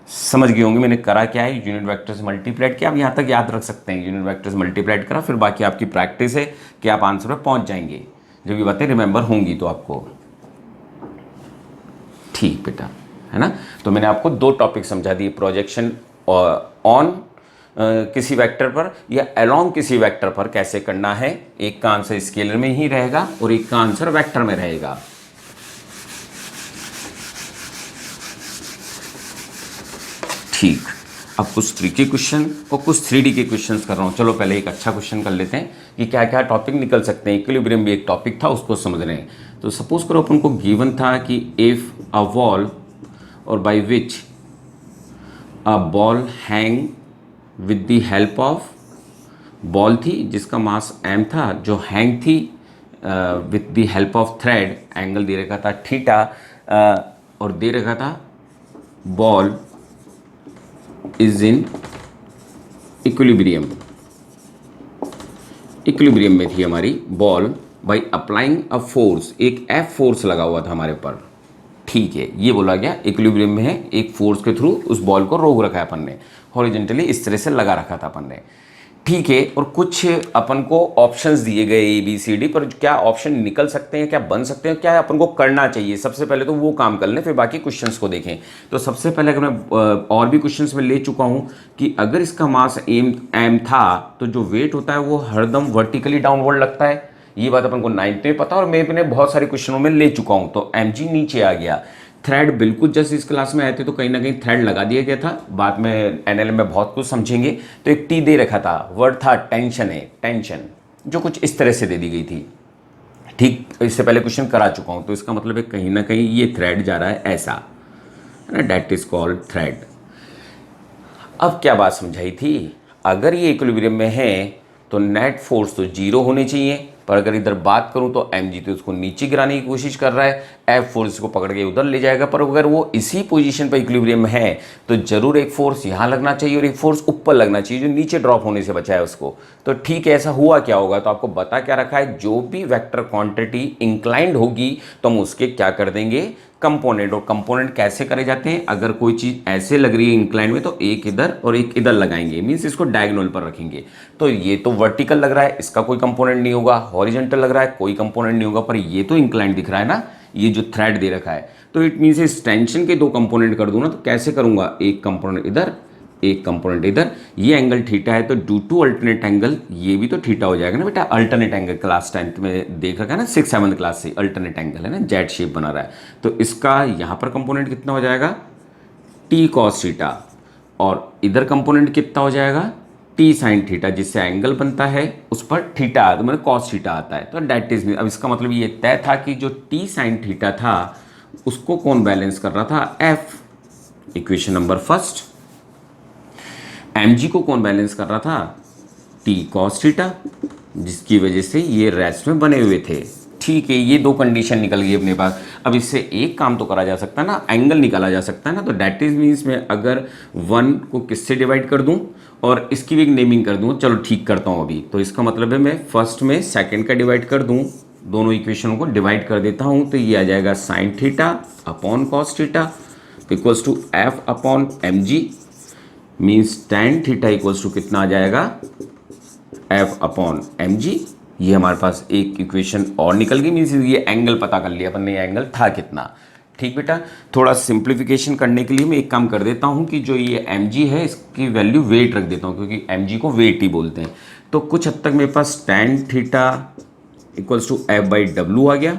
समझ गए होंगे मैंने करा क्या है, यूनिट वेक्टर से मल्टीप्लाइड किया। आप यहाँ तक याद रख सकते हैं, यूनिट वेक्टर से मल्टीप्लाइड करा, फिर बाकी आपकी प्रैक्टिस है कि आप आंसर पे पहुँच जाएंगे। जब ये बातें रिमेंबर होंगी तो आपको। ठीक बेटा, है ना। तो मैंने आपको दो टॉपिक समझा दिए, प्रोजेक्शन ऑन किसी वेक्टर पर या अलोंग किसी वेक्टर पर कैसे करना है। एक का आंसर स्केलर में ही रहेगा और एक का आंसर वेक्टर में रहेगा। ठीक, अब कुछ ट्रिकी क्वेश्चन और कुछ 3D के क्वेश्चंस कर रहा हूँ। चलो पहले एक अच्छा क्वेश्चन कर लेते हैं कि क्या क्या टॉपिक निकल सकते हैं। इक्विलिब्रियम भी एक टॉपिक था, उसको समझ रहे हैं। तो सपोज करो अपन को गिवन था कि इफ अ वॉल और by which a ball hang with the help of, ball थी जिसका मास m था, जो हैंग थी with the help of thread, angle दे रखा था थीटा, और दे रखा था ball is in equilibrium. Equilibrium में थी हमारी ball by applying a force, एक F फोर्स लगा हुआ था हमारे ऊपर। ठीक है, ये बोला गया इक्विलिब्रियम में है, एक फोर्स के थ्रू उस बॉल को रोक रखा है अपन ने, हॉरिजॉन्टली इस तरह से लगा रखा था अपन ने। ठीक है, और कुछ अपन को ऑप्शंस दिए गए ABCD, पर क्या ऑप्शन निकल सकते हैं, क्या बन सकते हैं, क्या अपन को करना चाहिए, सबसे पहले तो वो काम कर लें, फिर बाकी क्वेश्चंस को देखें। तो सबसे पहले अगर मैं और भी क्वेश्चंस में ले चुका हूं कि अगर इसका मास m था तो जो वेट होता है वो हरदम वर्टिकली डाउनवर्ड लगता है। ये बात अपन को 9th में पता और मैं अपने बहुत सारे क्वेश्चनों में ले चुका हूं। तो mg नीचे आ गया। थ्रेड बिल्कुल जैसे इस क्लास में आए थे तो कहीं ना कहीं थ्रेड लगा दिया गया था, बाद में NLM में बहुत कुछ समझेंगे। तो एक टी दे रखा था, वर्ड था टेंशन है, टेंशन, जो कुछ इस तरह से दे दी गई थी। ठीक, इससे पहले क्वेश्चन करा चुका हूं, तो इसका मतलब है कहीं ना कहीं ये थ्रेड जा रहा है ऐसा, है ना, डेट इज कॉल्ड थ्रेड। अब क्या बात समझाई थी, अगर ये इक्विलिब्रियम में है तो नेट फोर्स तो 0 होने चाहिए, पर अगर इधर बात करूं तो mg तो उसको नीचे गिराने की कोशिश कर रहा है, F फोर्स को पकड़ के उधर ले जाएगा। पर अगर वो इसी पोजीशन पर इक्विलिब्रियम में है तो जरूर एक फोर्स यहाँ लगना चाहिए और एक फोर्स ऊपर लगना चाहिए जो नीचे ड्रॉप होने से बचाए उसको। तो ठीक है, ऐसा हुआ क्या होगा, तो आपको बता क्या रखा है, जो भी वेक्टर क्वांटिटी इंक्लाइंड होगी तो हम उसके क्या कर देंगे, कंपोनेंट। और कंपोनेंट कैसे करे जाते हैं, अगर कोई चीज ऐसे लग रही है इंक्लाइन में तो एक इधर और एक इधर लगाएंगे, मींस इसको डायगोनल पर रखेंगे। तो ये तो वर्टिकल लग रहा है, इसका कोई कंपोनेंट नहीं होगा, हॉरिजॉन्टल लग रहा है, कोई कंपोनेंट नहीं होगा, पर ये तो इंक्लाइन दिख रहा है ना, ये जो थ्रेड दे रखा है। तो इट मींस इस टेंशन के दो कंपोनेंट कर दूं ना, तो कैसे करूंगा, एक कंपोनेंट इधर, एक कंपोनेंट इधर। ये एंगल थीटा है तो ड्यू टू अल्टरनेट एंगल ये भी तो थीटा हो जाएगा ना बेटा। अल्टरनेट एंगल क्लास 10th में देख रखा है ना, 6th-7th क्लास से अल्टरनेट एंगल है ना, जेड शेप बना रहा है। तो इसका यहाँ पर कंपोनेंट कितना हो जाएगा, टी कॉस थीटा, और इधर कंपोनेंट कितना हो जाएगा, टी साइन थीटा, जिससे एंगल बनता है उस पर थीटा तो मतलब कॉस थीटा आता है। तो डेट इज, अब इसका मतलब ये तय था कि जो टी साइन थीटा था उसको कौन बैलेंस कर रहा था, F. Equation number first, mg को कौन बैलेंस कर रहा था, t cos थीटा, जिसकी वजह से ये रेस्ट में बने हुए थे। ठीक है, ये दो कंडीशन निकल गई अपने पास। अब इससे एक काम तो करा जा सकता है ना, एंगल निकाला जा सकता है ना। तो डेट इज मीन्स में अगर 1 को किससे डिवाइड कर दूं और इसकी भी एक नेमिंग कर दूं, चलो ठीक करता हूं अभी। तो इसका मतलब है मैं फर्स्ट में सेकंड का डिवाइड कर दूं, दोनों इक्वेशनों को डिवाइड कर देता हूं, तो ये आ जाएगा sine theta upon cos theta equals to F upon mg, means tan theta equals to कितना आ जाएगा, f अपॉन mg। ये हमारे पास एक इक्वेशन और निकल गई, मीन्स ये एंगल पता कर लिया अपन ने, ये एंगल था कितना। ठीक बेटा, थोड़ा सिंप्लीफिकेशन करने के लिए मैं एक काम कर देता हूँ कि जो ये mg है इसकी वैल्यू वेट रख देता हूँ, क्योंकि mg को वेट ही बोलते हैं। तो कुछ हद तक मेरे पास tan theta equals to f by W आ गया,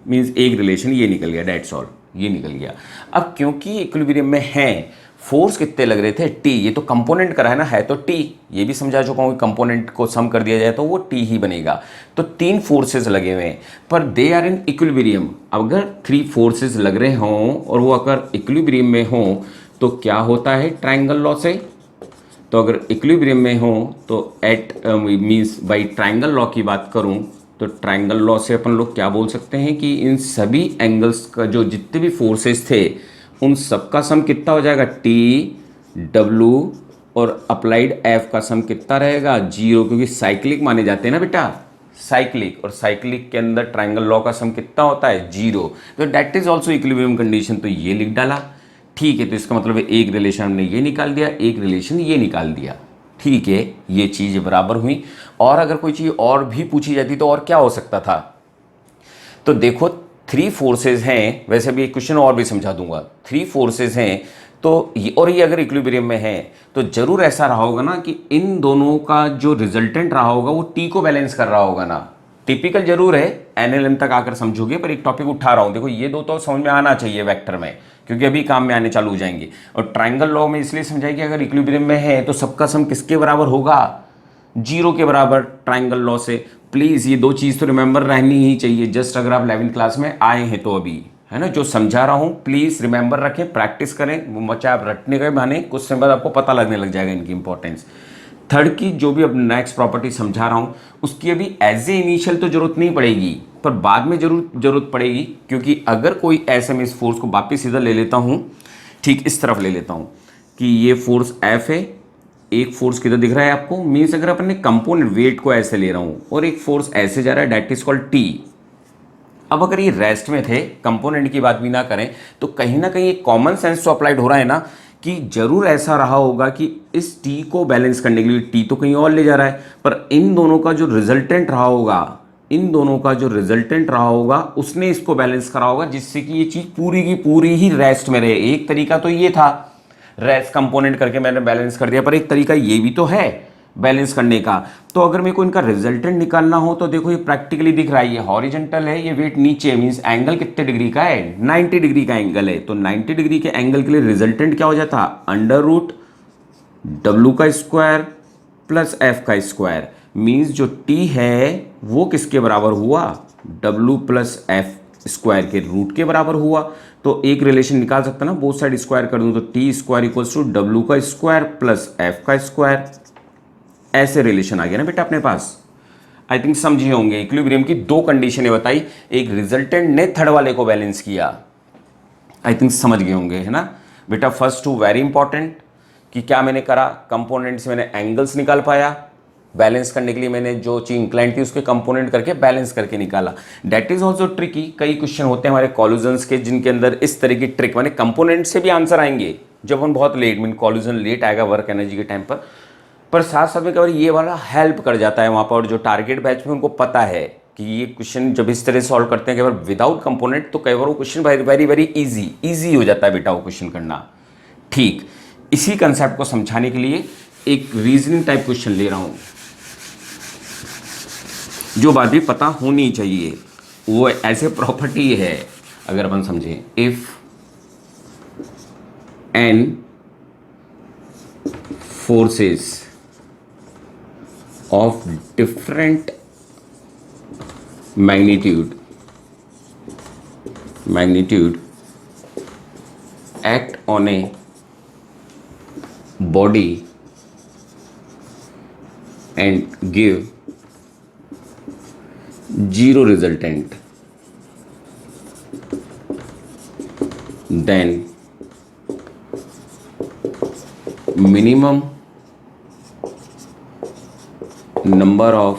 मीन्स एक रिलेशन ये निकल गया, डेट्स ऑल, ये निकल गया। अब क्योंकि इक्विलिब्रियम में है, फोर्स कितने लग रहे थे, टी, ये तो कंपोनेंट करा है ना, है तो टी, ये भी समझा चुका हूँ कि कंपोनेंट को सम कर दिया जाए तो वो टी ही बनेगा। तो 3 फोर्सेस लगे हुए हैं, पर दे आर इन इक्विलिब्रियम। अगर 3 फोर्सेस लग रहे हों और वो अगर इक्विलिब्रियम में हों तो क्या होता है, ट्रायंगल लॉ से। तो अगर इक्विलिब्रियम में हो तो at means by triangle law की बात करूं तो ट्रायंगल लॉ से अपन लोग क्या बोल सकते हैं कि इन सभी एंगल्स का जो जितने भी फोर्सेस थे उन सबका सम कितना हो जाएगा, टी डब्ल्यू और अप्लाइड एफ का सम कितना रहेगा, 0, क्योंकि साइक्लिक माने जाते हैं ना बेटा, साइक्लिक, और साइक्लिक के अंदर ट्रायंगल लॉ का सम कितना होता है, 0। तो that is also equilibrium condition, तो ये लिख डाला। ठीक है, तो इसका मतलब है एक रिलेशन हमने ये निकाल दिया, एक रिलेशन ये निकाल दिया। ठीक है, ये चीज़ बराबर हुई। और अगर कोई चीज़ और भी पूछी जाती तो और क्या हो सकता था, तो देखो 3 फोर्सेज हैं, वैसे भी एक क्वेश्चन और भी समझा दूंगा। 3 फोर्सेज हैं तो ये अगर इक्विलिब्रियम में है तो जरूर ऐसा रहा होगा ना कि इन दोनों का जो रिजल्टेंट रहा होगा वो टी को बैलेंस कर रहा होगा ना। टिपिकल जरूर है, एनएलएम तक आकर समझोगे, पर एक टॉपिक उठा रहा हूं। देखो ये दो तो समझ में आना चाहिए वेक्टर में, क्योंकि अभी काम में आने चालू हो जाएंगे। और ट्राइंगल लॉ में इसलिए समझाया कि अगर इक्विलिब्रियम में है तो सबका सम किसके बराबर होगा, 0 के बराबर, ट्राइंगल लॉ से। प्लीज ये 2 चीज तो रिमेंबर रहनी ही चाहिए, जस्ट अगर आप 11th क्लास में आए हैं तो अभी, है ना। जो समझा रहा हूं प्लीज रिमेंबर रखें, प्रैक्टिस करें, बच्चा आप रटने के बहाने कुछ समय बाद आपको पता लगने लग जाएगा इनकी इंपॉर्टेंस। थर्ड की जो भी अब नेक्स्ट प्रॉपर्टी समझा रहा हूं उसकी अभी एज ए इनिशियल तो जरूरत नहीं पड़ेगी, पर बाद में जरूरत पड़ेगी, क्योंकि अगर कोई ऐसे में इस फोर्स को वापिस इधर ले लेता हूं, ठीक इस तरफ ले लेता हूं कि ये फोर्स एफ है, एक फोर्स किधर दिख रहा है आपको, मीन्स अगर अपने कंपोनेंट वेट को ऐसे ले रहा हूं और एक फोर्स ऐसे जा रहा है, डेट इज कॉल्ड टी। अब अगर ये रेस्ट में थे, कंपोनेंट की बात भी ना करें, तो कहीं ना कहीं एक कॉमन सेंस तो अप्लाइड हो रहा है ना कि जरूर ऐसा रहा होगा कि इस टी को बैलेंस करने के लिए टी तो कहीं और ले जा रहा है, पर इन दोनों का जो रिजल्टेंट रहा होगा उसने इसको बैलेंस करा होगा, जिससे कि ये चीज पूरी की पूरी ही रेस्ट में रहे। एक तरीका तो ये था रेस्ट कंपोनेंट करके मैंने बैलेंस कर दिया, पर एक तरीका ये भी तो है बैलेंस करने का। तो अगर मेरे को इनका रिजल्टेंट निकालना हो तो देखो ये प्रैक्टिकली दिख रहा है, ये हॉरिजॉन्टल है, ये वेट नीचे, मींस एंगल कितने डिग्री का है, 90 डिग्री का एंगल है। तो 90 डिग्री के एंगल के लिए रिजल्टेंट क्या हो जाता, √w का स्क्वायर प्लस f का स्क्वायर, मींस जो t है वो किसके बराबर हुआ, w प्लस f स्क्वायर के रूट के बराबर हुआ। तो एक रिलेशन निकाल सकता ना, बोथ साइड स्क्वायर कर दूं तो T square equals to w का स्क्वायर प्लस f का स्क्वायर, ऐसे रिलेशन आ गया ना बेटा अपने पास। आई थिंक समझे होंगे। इक्विलिब्रियम की 2 कंडीशनें बताई, एक रिजल्टेंट ने थर्ड वाले को बैलेंस किया, आई थिंक समझ गए होंगे, है ना बेटा। फर्स्ट 2 वेरी इंपॉर्टेंट कि क्या मैंने करा, कंपोनेंट से मैंने एंगल्स निकाल पाया, बैलेंस करने के लिए मैंने जो चीज इंक्लाइंड थी उसके कंपोनेंट करके बैलेंस करके निकाला। That is also tricky. कई क्वेश्चन होते हैं हमारे कॉल्यूजन्स के जिनके अंदर इस तरह की ट्रिक, माने कंपोनेंट से भी आंसर आएंगे जब हम बहुत लेट, मीन कॉल्यूजन लेट आएगा वर्क एनर्जी के टाइम पर साथ साथ में कई बार ये वाला हेल्प कर जाता है वहाँ पर। और जो टारगेट बैच में उनको पता है कि ये क्वेश्चन जब इस तरह सॉल्व करते हैं कई बार विदाउट कंपोनेंट, तो कई बार वो क्वेश्चन वेरी वेरी इजी हो जाता है बेटा वो क्वेश्चन करना। ठीक इसी कंसेप्ट को समझाने के लिए एक रीजनिंग टाइप क्वेश्चन ले रहा हूँ, जो बात भी पता होनी चाहिए। वो ऐसे प्रॉपर्टी है, अगर अपन समझें, if n forces of different magnitude act on a body and give 0 resultant, then minimum number of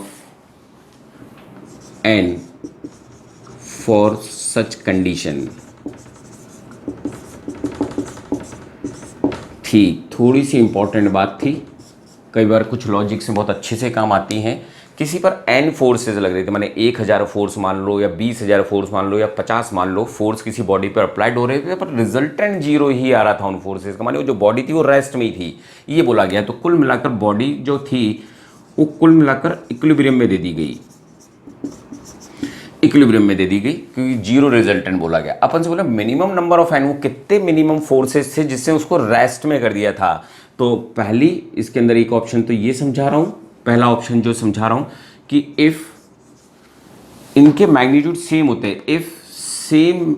n for such condition। ठीक, थोड़ी सी इंपॉर्टेंट बात थी, कई बार कुछ लॉजिक से बहुत अच्छे से काम आती हैं। किसी पर n फोर्सेज लग रहे थे, माने 1000 फोर्स मान लो या 20,000 फोर्स मान लो या 50 मान लो, फोर्स किसी बॉडी पर अप्लाइड हो रहे थे, पर रिजल्टेंट 0 ही आ रहा था उन फोर्सेज का, माने वो जो बॉडी थी वो रेस्ट में ही थी, ये बोला गया। तो कुल मिलाकर बॉडी जो थी वो कुल मिलाकर इक्विलिब्रियम में दे दी गई, क्योंकि 0 रिजल्टेंट बोला गया। अपन से बोला मिनिमम नंबर ऑफ एन, वो कितने मिनिमम फोर्सेस थे जिससे उसको रेस्ट में कर दिया था। तो पहली इसके अंदर एक ऑप्शन तो ये समझा रहा हूँ, पहला ऑप्शन जो समझा रहा हूँ कि इफ इनके मैग्नीट्यूड सेम होते हैं, if same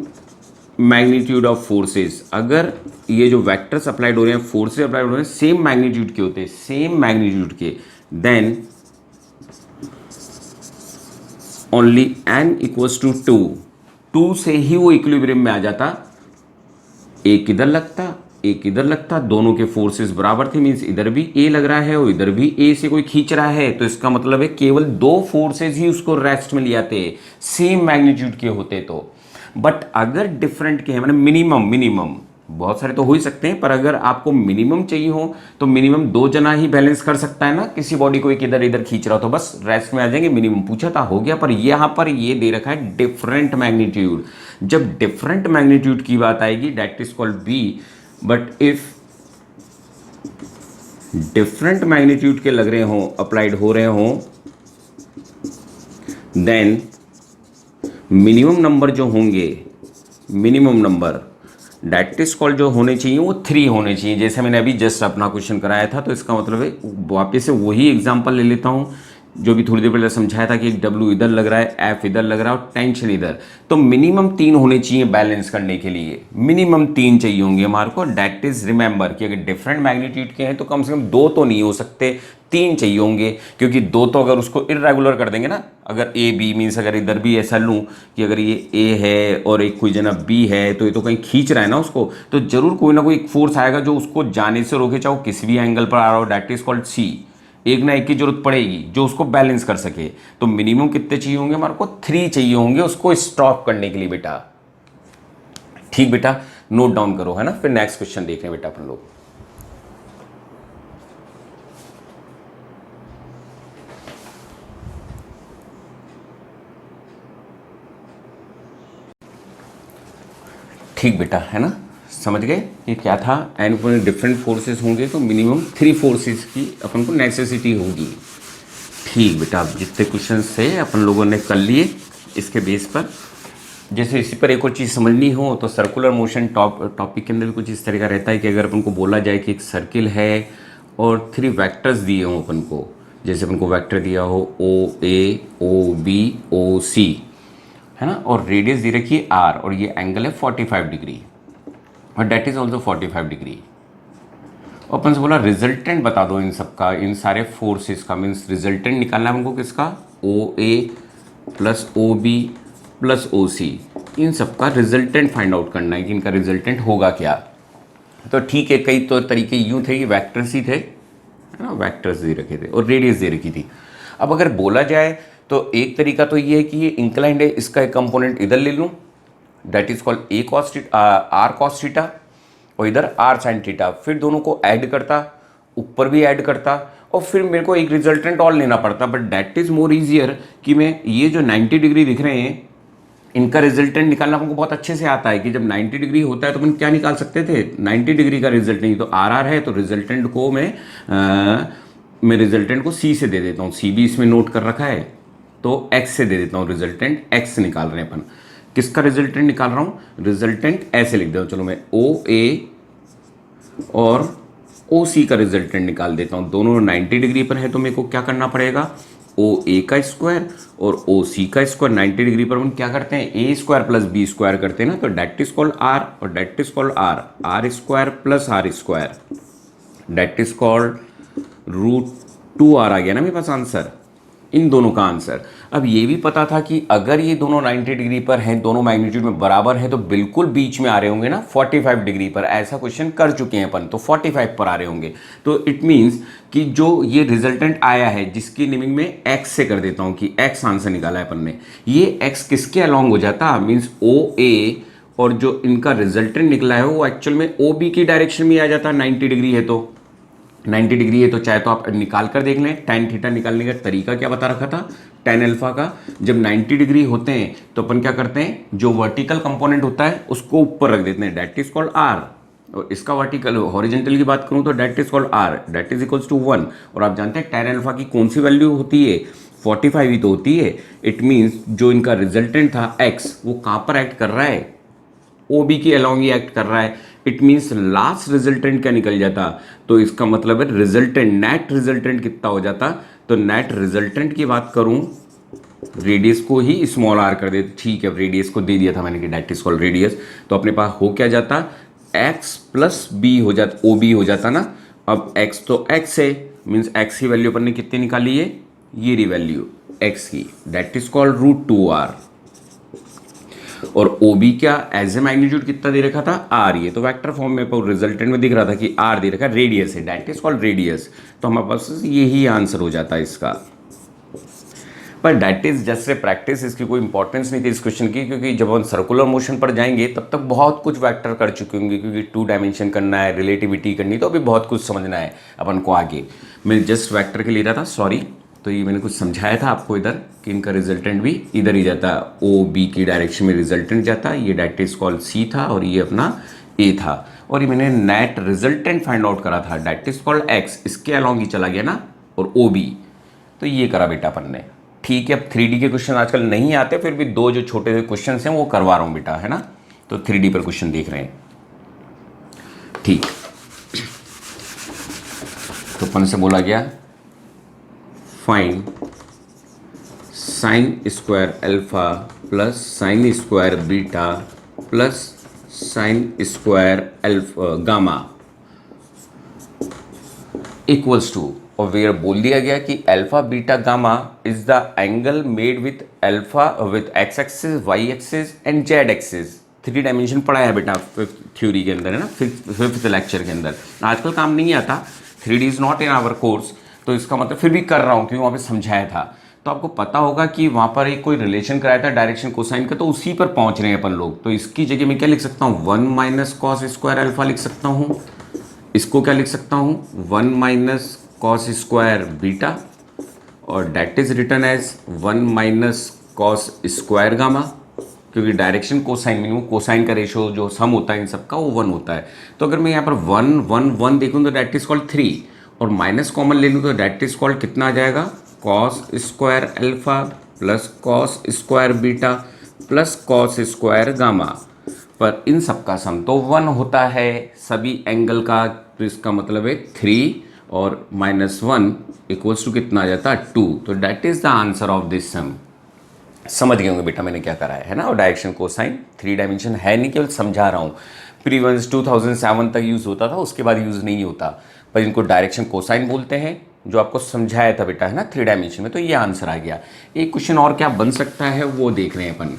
magnitude of forces, अगर ये जो वेक्टर्स अप्लाइड हो रहे हैं, फोर्सेस अप्लाइड हो रहे हैं, सेम मैग्नीट्यूड के होते हैं, सेम मैग्नीट्यूड के, then only n equals to 2 से ही वो इक्विलिब्रियम में आ जाता। एक इधर लगता, दोनों के फोर्सेस बराबर थे, मींस इधर भी a लग रहा है और इधर भी a से कोई खींच रहा है, तो इसका मतलब है केवल 2 फोर्सेस ही उसको रेस्ट में ले आते, सेम मैग्नीट्यूड के होते तो। बट अगर डिफरेंट के हैं, माने मिनिमम बहुत सारे तो हो ही सकते हैं, पर अगर आपको मिनिमम चाहिए हो तो मिनिमम 2 जना ही बैलेंस कर सकता है ना, किसी बॉडी को एक इधर इधर खींच रहा हो तो बस रेस्ट में आ जाएंगे। मिनिमम पूछा था, हो गया। पर यहां पर ये दे रखा है डिफरेंट मैग्नीट्यूड। जब डिफरेंट मैग्नीट्यूड की बात आएगी that is called B, but if different magnitude के लग रहे हो, अप्लाइड हो रहे हो, देन मिनिमम नंबर जो होंगे, minimum number that is called जो होने चाहिए वो 3 होने चाहिए। जैसे मैंने अभी जस्ट अपना क्वेश्चन कराया था, तो इसका मतलब है वापस से वही एग्जांपल ले लेता हूँ जो भी थोड़ी देर पहले समझाया था कि एक W इधर लग रहा है, F इधर लग रहा है और टेंशन इधर। तो मिनिमम 3 होने चाहिए बैलेंस करने के लिए, मिनिमम 3 चाहिए होंगे हमारे को। दैट इज रिमेंबर कि अगर डिफरेंट मैग्नीट्यूड के हैं तो कम से कम 2 तो नहीं हो सकते, 3 चाहिए होंगे, क्योंकि 2 तो अगर उसको इरेगुलर कर देंगे ना, अगर ए बी मीन्स अगर इधर भी ऐसा लूँ कि अगर ये ए है और एक कोई जना बी है तो ये तो कहीं खींच रहा है ना उसको, तो जरूर कोई ना कोई एक फोर्स आएगा जो उसको जाने से रोके, चाहे किसी भी एंगल पर आ रहा हो। दैट इज कॉल्ड सी। एक ना एक की जरूरत पड़ेगी जो उसको बैलेंस कर सके। तो मिनिमम कितने चाहिए होंगे हमारे को? 3 चाहिए होंगे उसको स्टॉप करने के लिए बेटा। ठीक बेटा, नोट डाउन करो, है ना। फिर नेक्स्ट क्वेश्चन देख रहे हैं बेटा अपन लोग। ठीक बेटा, है ना, समझ गए ये क्या था। एन डिफरेंट फोर्सेस होंगे तो मिनिमम 3 फोर्सेस की अपन को नेसेसिटी होगी। ठीक बेटा, अब जितने क्वेश्चन से अपन लोगों ने कर लिए इसके बेस पर, जैसे इसी पर एक और चीज़ समझनी हो तो सर्कुलर मोशन टॉपिक के अंदर भी कुछ इस तरह का रहता है कि अगर अपन को बोला जाए कि एक सर्किल है और 3 वेक्टर्स दिए हों अपन को, जैसे अपन को वेक्टर दिया हो OA, OB, OC, है ना, और रेडियस दे रखी है R और ये एंगल है 45 डिग्री और डेट इज ऑल्सो 45 डिग्री। अपन से बोला रिजल्टेंट बता दो इन सबका, इन सारे फोर्सेस का, मीन्स रिजल्टेंट निकालना है हमको किसका? OA plus OB plus OC, इन सबका रिजल्टेंट फाइंड आउट करना है कि इनका रिजल्टेंट होगा क्या। तो ठीक है, कई तो तरीके यूँ थे कि वैक्टर्स ही थे, है ना, वैक्टर्स दे रखे थे और रेडियस दे रखी थी। अब अगर बोला जाए तो एक तरीका तो ये है कि ये इंक्लाइंड है, इसका एक कंपोनेंट इधर ले लूँ, that is called R cos theta और इधर R sin थीटा, फिर दोनों को ऐड करता, ऊपर भी ऐड करता और फिर मेरे को एक रिजल्टेंट और लेना पड़ता। But that is more easier कि मैं ये जो 90 डिग्री दिख रहे हैं इनका रिजल्टेंट निकालना हमको बहुत अच्छे से आता है कि जब 90 डिग्री होता है तो अपन क्या निकाल सकते थे? 90 डिग्री का रिजल्टेंट। तो RR है तो रिजल्टेंट को मैं रिजल्टेंट को C से दे देता हूँ, C भी इसमें नोट कर रखा है, तो X से दे देता हूँ, रिजल्टेंट X निकाल रहे हैं अपन। किसका रिजल्टेंट निकाल रहा हूँ? रिजल्टेंट ऐसे लिख देता हूँ, चलो मैं OA और OC का रिजल्टेंट निकाल देता हूँ। दोनों 90 डिग्री पर है तो मेरे को क्या करना पड़ेगा? OA का स्क्वायर और OC का स्क्वायर। 90 डिग्री पर हम क्या करते हैं? A square plus B square करते हैं ना, तो डेट इज कॉल्ड R और that is called R square plus R square, that is called √2R आ गया ना मेरे पास आंसर, इन दोनों का आंसर। अब ये भी पता था कि अगर ये दोनों 90 डिग्री पर हैं, दोनों मैग्नीट्यूड में बराबर है, तो बिल्कुल बीच में आ रहे होंगे ना 45 डिग्री पर। ऐसा क्वेश्चन कर चुके हैं अपन, तो 45 पर आ रहे होंगे। तो इट मीन्स कि जो ये रिजल्टेंट आया है जिसकी लिमिट में x से कर देता हूँ कि x आंसर निकाला है अपन ने, ये x किसके अलॉन्ग हो जाता? मीन्स OA और जो इनका रिजल्टेंट निकला है वो एक्चुअल में OB की डायरेक्शन में आ जाता। 90 डिग्री है तो 90 डिग्री है तो चाहे तो आप निकाल कर देख लें। tan थीटा निकालने का तरीका क्या बता रखा था? tan अल्फा का। जब 90 डिग्री होते हैं तो अपन क्या करते हैं? जो वर्टिकल कंपोनेंट होता है उसको ऊपर रख देते हैं, डेट इज कॉल्ड R। और इसका वर्टिकल हॉरिजॉन्टल की बात करूं तो that is called R, that is equals to 1। और आप जानते हैं tan अल्फा की कौन सी वैल्यू होती है? 45 ही तो होती है। इट मीन्स जो इनका रिजल्टेंट था X वो कहाँ पर एक्ट कर रहा है? OB की अलॉन्ग ही एक्ट कर रहा है। इट मीन्स लास्ट रिजल्टेंट क्या निकल जाता? तो इसका मतलब है रिजल्टेंट, नेट रिजल्टेंट कितना हो जाता? तो नेट रिजल्टेंट की बात करूं, रेडियस को ही स्मॉल r कर देते, ठीक है, रेडियस को दे दिया था मैंने कि डेट इज कॉल्ड रेडियस, तो अपने पास हो क्या जाता? x प्लस b हो जाता, OB हो जाता ना। अब x तो x है, मीन्स x की वैल्यू अपन ने कितनी निकाली है? ये रही वैल्यू x की, डेट इज कॉल्ड √2R। और OB क्या एज ए मैग्नीट्यूड कितना दे रखा था? R। ये तो वेक्टर फॉर्म में पर रिजल्टेंट में दिख रहा था कि R दे रखा, रेडियस है, डेट इज कॉल्ड रेडियस। तो हमारे पास यही आंसर हो जाता है इसका। पर that is just a practice, इसकी कोई इंपॉर्टेंस नहीं थी इस क्वेश्चन की, क्योंकि जब हम सर्कुलर मोशन पर जाएंगे तब तक बहुत कुछ वेक्टर कर चुके होंगे, क्योंकि 2 डायमेंशन करना है, रिलेटिविटी करनी, तो अभी बहुत कुछ समझना है अपन को आगे। मैं जस्ट वेक्टर के लिए रहा था, सॉरी। तो ये मैंने कुछ समझाया था आपको इधर कि इनका रिजल्टेंट भी इधर ही जाता, ओ बी की डायरेक्शन में रिजल्टेंट जाता। ये डैट इज कॉल्ड सी था और ये अपना ए था, और ये मैंने नेट रिजल्टेंट फाइंड आउट करा था, डैट इज कॉल्ड एक्स, इसके अलॉन्ग ही चला गया ना, और ओ बी। तो ये करा बेटा अपन ने। ठीक है, अब 3D के क्वेश्चन आजकल नहीं आते, फिर भी 2 जो छोटे से क्वेश्चन हैं वो करवा रहा हूँ बेटा, है ना। तो 3D पर क्वेश्चन देख रहे हैं, ठीक। तो अपन से बोला गया find sine square alpha plus sine square beta plus sine square alpha gamma equals to, और वेयर बोल दिया गया कि alpha beta gamma is the angle made with alpha with X axis Y axis and Z axis. 3 dimension पढ़ाया है बेटा थ्योरी के अंदर, है ना, फिफ्थ लेक्चर के अंदर। आजकल काम नहीं आता, 3D is not in our course, तो इसका मतलब फिर भी कर रहा हूँ क्योंकि वहाँ पे समझाया था। तो आपको पता होगा कि वहाँ पर एक कोई रिलेशन कराया था डायरेक्शन कोसाइन का, तो उसी पर पहुँच रहे हैं अपन लोग। तो इसकी जगह मैं क्या लिख सकता हूँ, 1 माइनस कॉस स्क्वायर अल्फा लिख सकता हूँ। इसको क्या लिख सकता हूँ, 1 माइनस कॉस स्क्वायर बीटा, और that is written as 1 minus cos square gamma, क्योंकि डायरेक्शन कोसाइन मिनिमम कोसाइन का रेशो जो सम होता है इन सबका वो 1 होता है। तो अगर मैं यहाँ पर 1 1 1 देखूँ तो डेट इज कॉल्ड 3, और माइनस कॉमन ले लूँ तो डेट इज कॉल्ड कितना आ जाएगा, cos square alpha plus cos square beta plus cos square gamma. पर इन सब का सम तो 1 होता है सभी एंगल का, तो इसका मतलब है 3 और -1 इक्वल्स टू कितना आ जाता है, 2। तो that is the answer of this sum. समझ गए होंगे बेटा मैंने क्या करा है ना। और डायरेक्शन कोसाइन 3 डायमेंशन है नहीं, केवल समझा रहा हूँ। प्रीवियस 2007 तक यूज़ होता था, उसके बाद यूज़ नहीं होता, पर इनको डायरेक्शन कोसाइन बोलते हैं, जो आपको समझाया था बेटा, है ना, 3 डायमेंशन में। तो ये आंसर आ गया। एक क्वेश्चन और क्या बन सकता है वो देख रहे हैं अपन,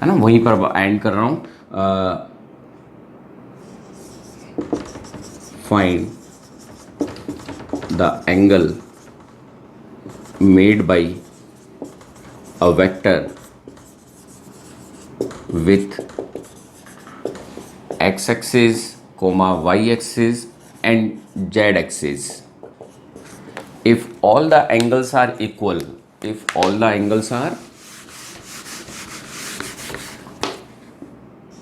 है ना, वहीं पर एंड कर रहा हूँ। Find the angle made by a vector with x axis, y axis and z axis. If all the angles are equal, if all the angles are,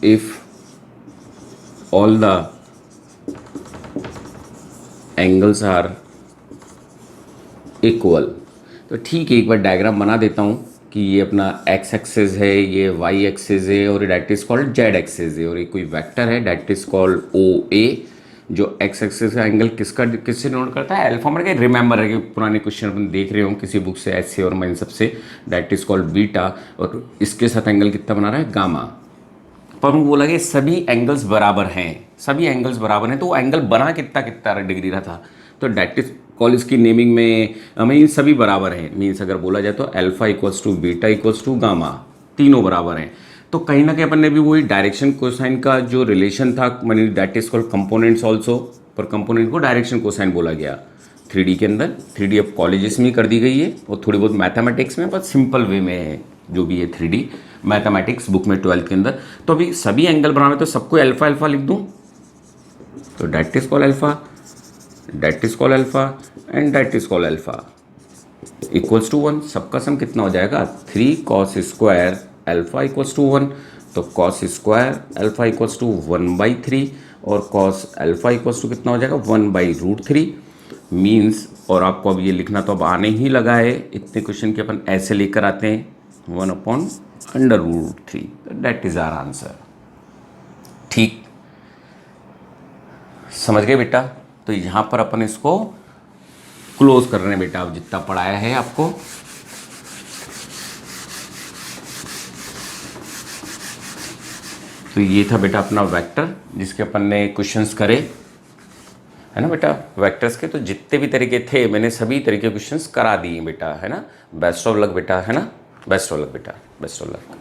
if all the angles are equal, तो ठीक है, एक बार डायग्राम बना देता हूँ कि ये अपना x एक्सिस है, ये y एक्सिस है, और that is called z axis है, और ये कोई वेक्टर है डेट इज कॉल्ड OA, जो x एक्सिस का एंगल किससे नोट करता है, अल्फा। मतलब रिमेंबर है कि पुराने क्वेश्चन अपन देख रहे हो किसी बुक से, ऐसे और मैं सबसे, डेट इज कॉल्ड बीटा, और इसके साथ एंगल कितना बना रहा है, गामा। पर हमको बोला कि सभी एंगल्स बराबर हैं, सभी एंगल्स बराबर हैं, तो वो एंगल बना कितना डिग्री रहा था, तो डेट इज कॉल इसकी नेमिंग में हमें इन सभी बराबर हैं। मीन्स अगर बोला जाए तो alpha equals to beta equals to gamma, तीनों बराबर हैं। तो कहीं ना कहीं अपन ने भी वही डायरेक्शन कोसाइन का जो रिलेशन था, मैंने that is called components also, पर कंपोनेंट को डायरेक्शन कोसाइन बोला गया 3D के अंदर। 3D अब कॉलेजेस में कर दी गई है, और थोड़ी बहुत मैथमेटिक्स में, पर सिंपल वे में है जो भी है 3D मैथमेटिक्स बुक में 12th के अंदर। तो अभी सभी एंगल बनाना तो सबको अल्फा अल्फा लिख दूँ, तो that is called alpha, that is called alpha and that is called alpha equals to 1। सबका सम कितना हो जाएगा, 3 cos square alpha equals to 1, तो cos square alpha equals to 1/3, और कॉस अल्फा इक्वल्स टू कितना हो जाएगा, 1/√3 मीन्स। और आपको अब ये लिखना तो अब आने ही लगा है, इतने क्वेश्चन के अपन ऐसे लेकर आते हैं, 1/√3, डेट इज आवर आंसर। ठीक, समझ गए बेटा। तो यहाँ पर अपन इसको क्लोज कर रहे हैं बेटा, अब जितना पढ़ाया है आपको। तो ये था बेटा अपना वेक्टर, जिसके अपन ने क्वेश्चंस करे, है ना बेटा। वेक्टर्स के तो जितने भी तरीके थे मैंने सभी तरीके क्वेश्चंस करा दिए बेटा, है ना। बेस्ट ऑफ लक बेटा, है ना, बेस्ट ऑफ लक बेटा, बेस्ट ऑफ लक।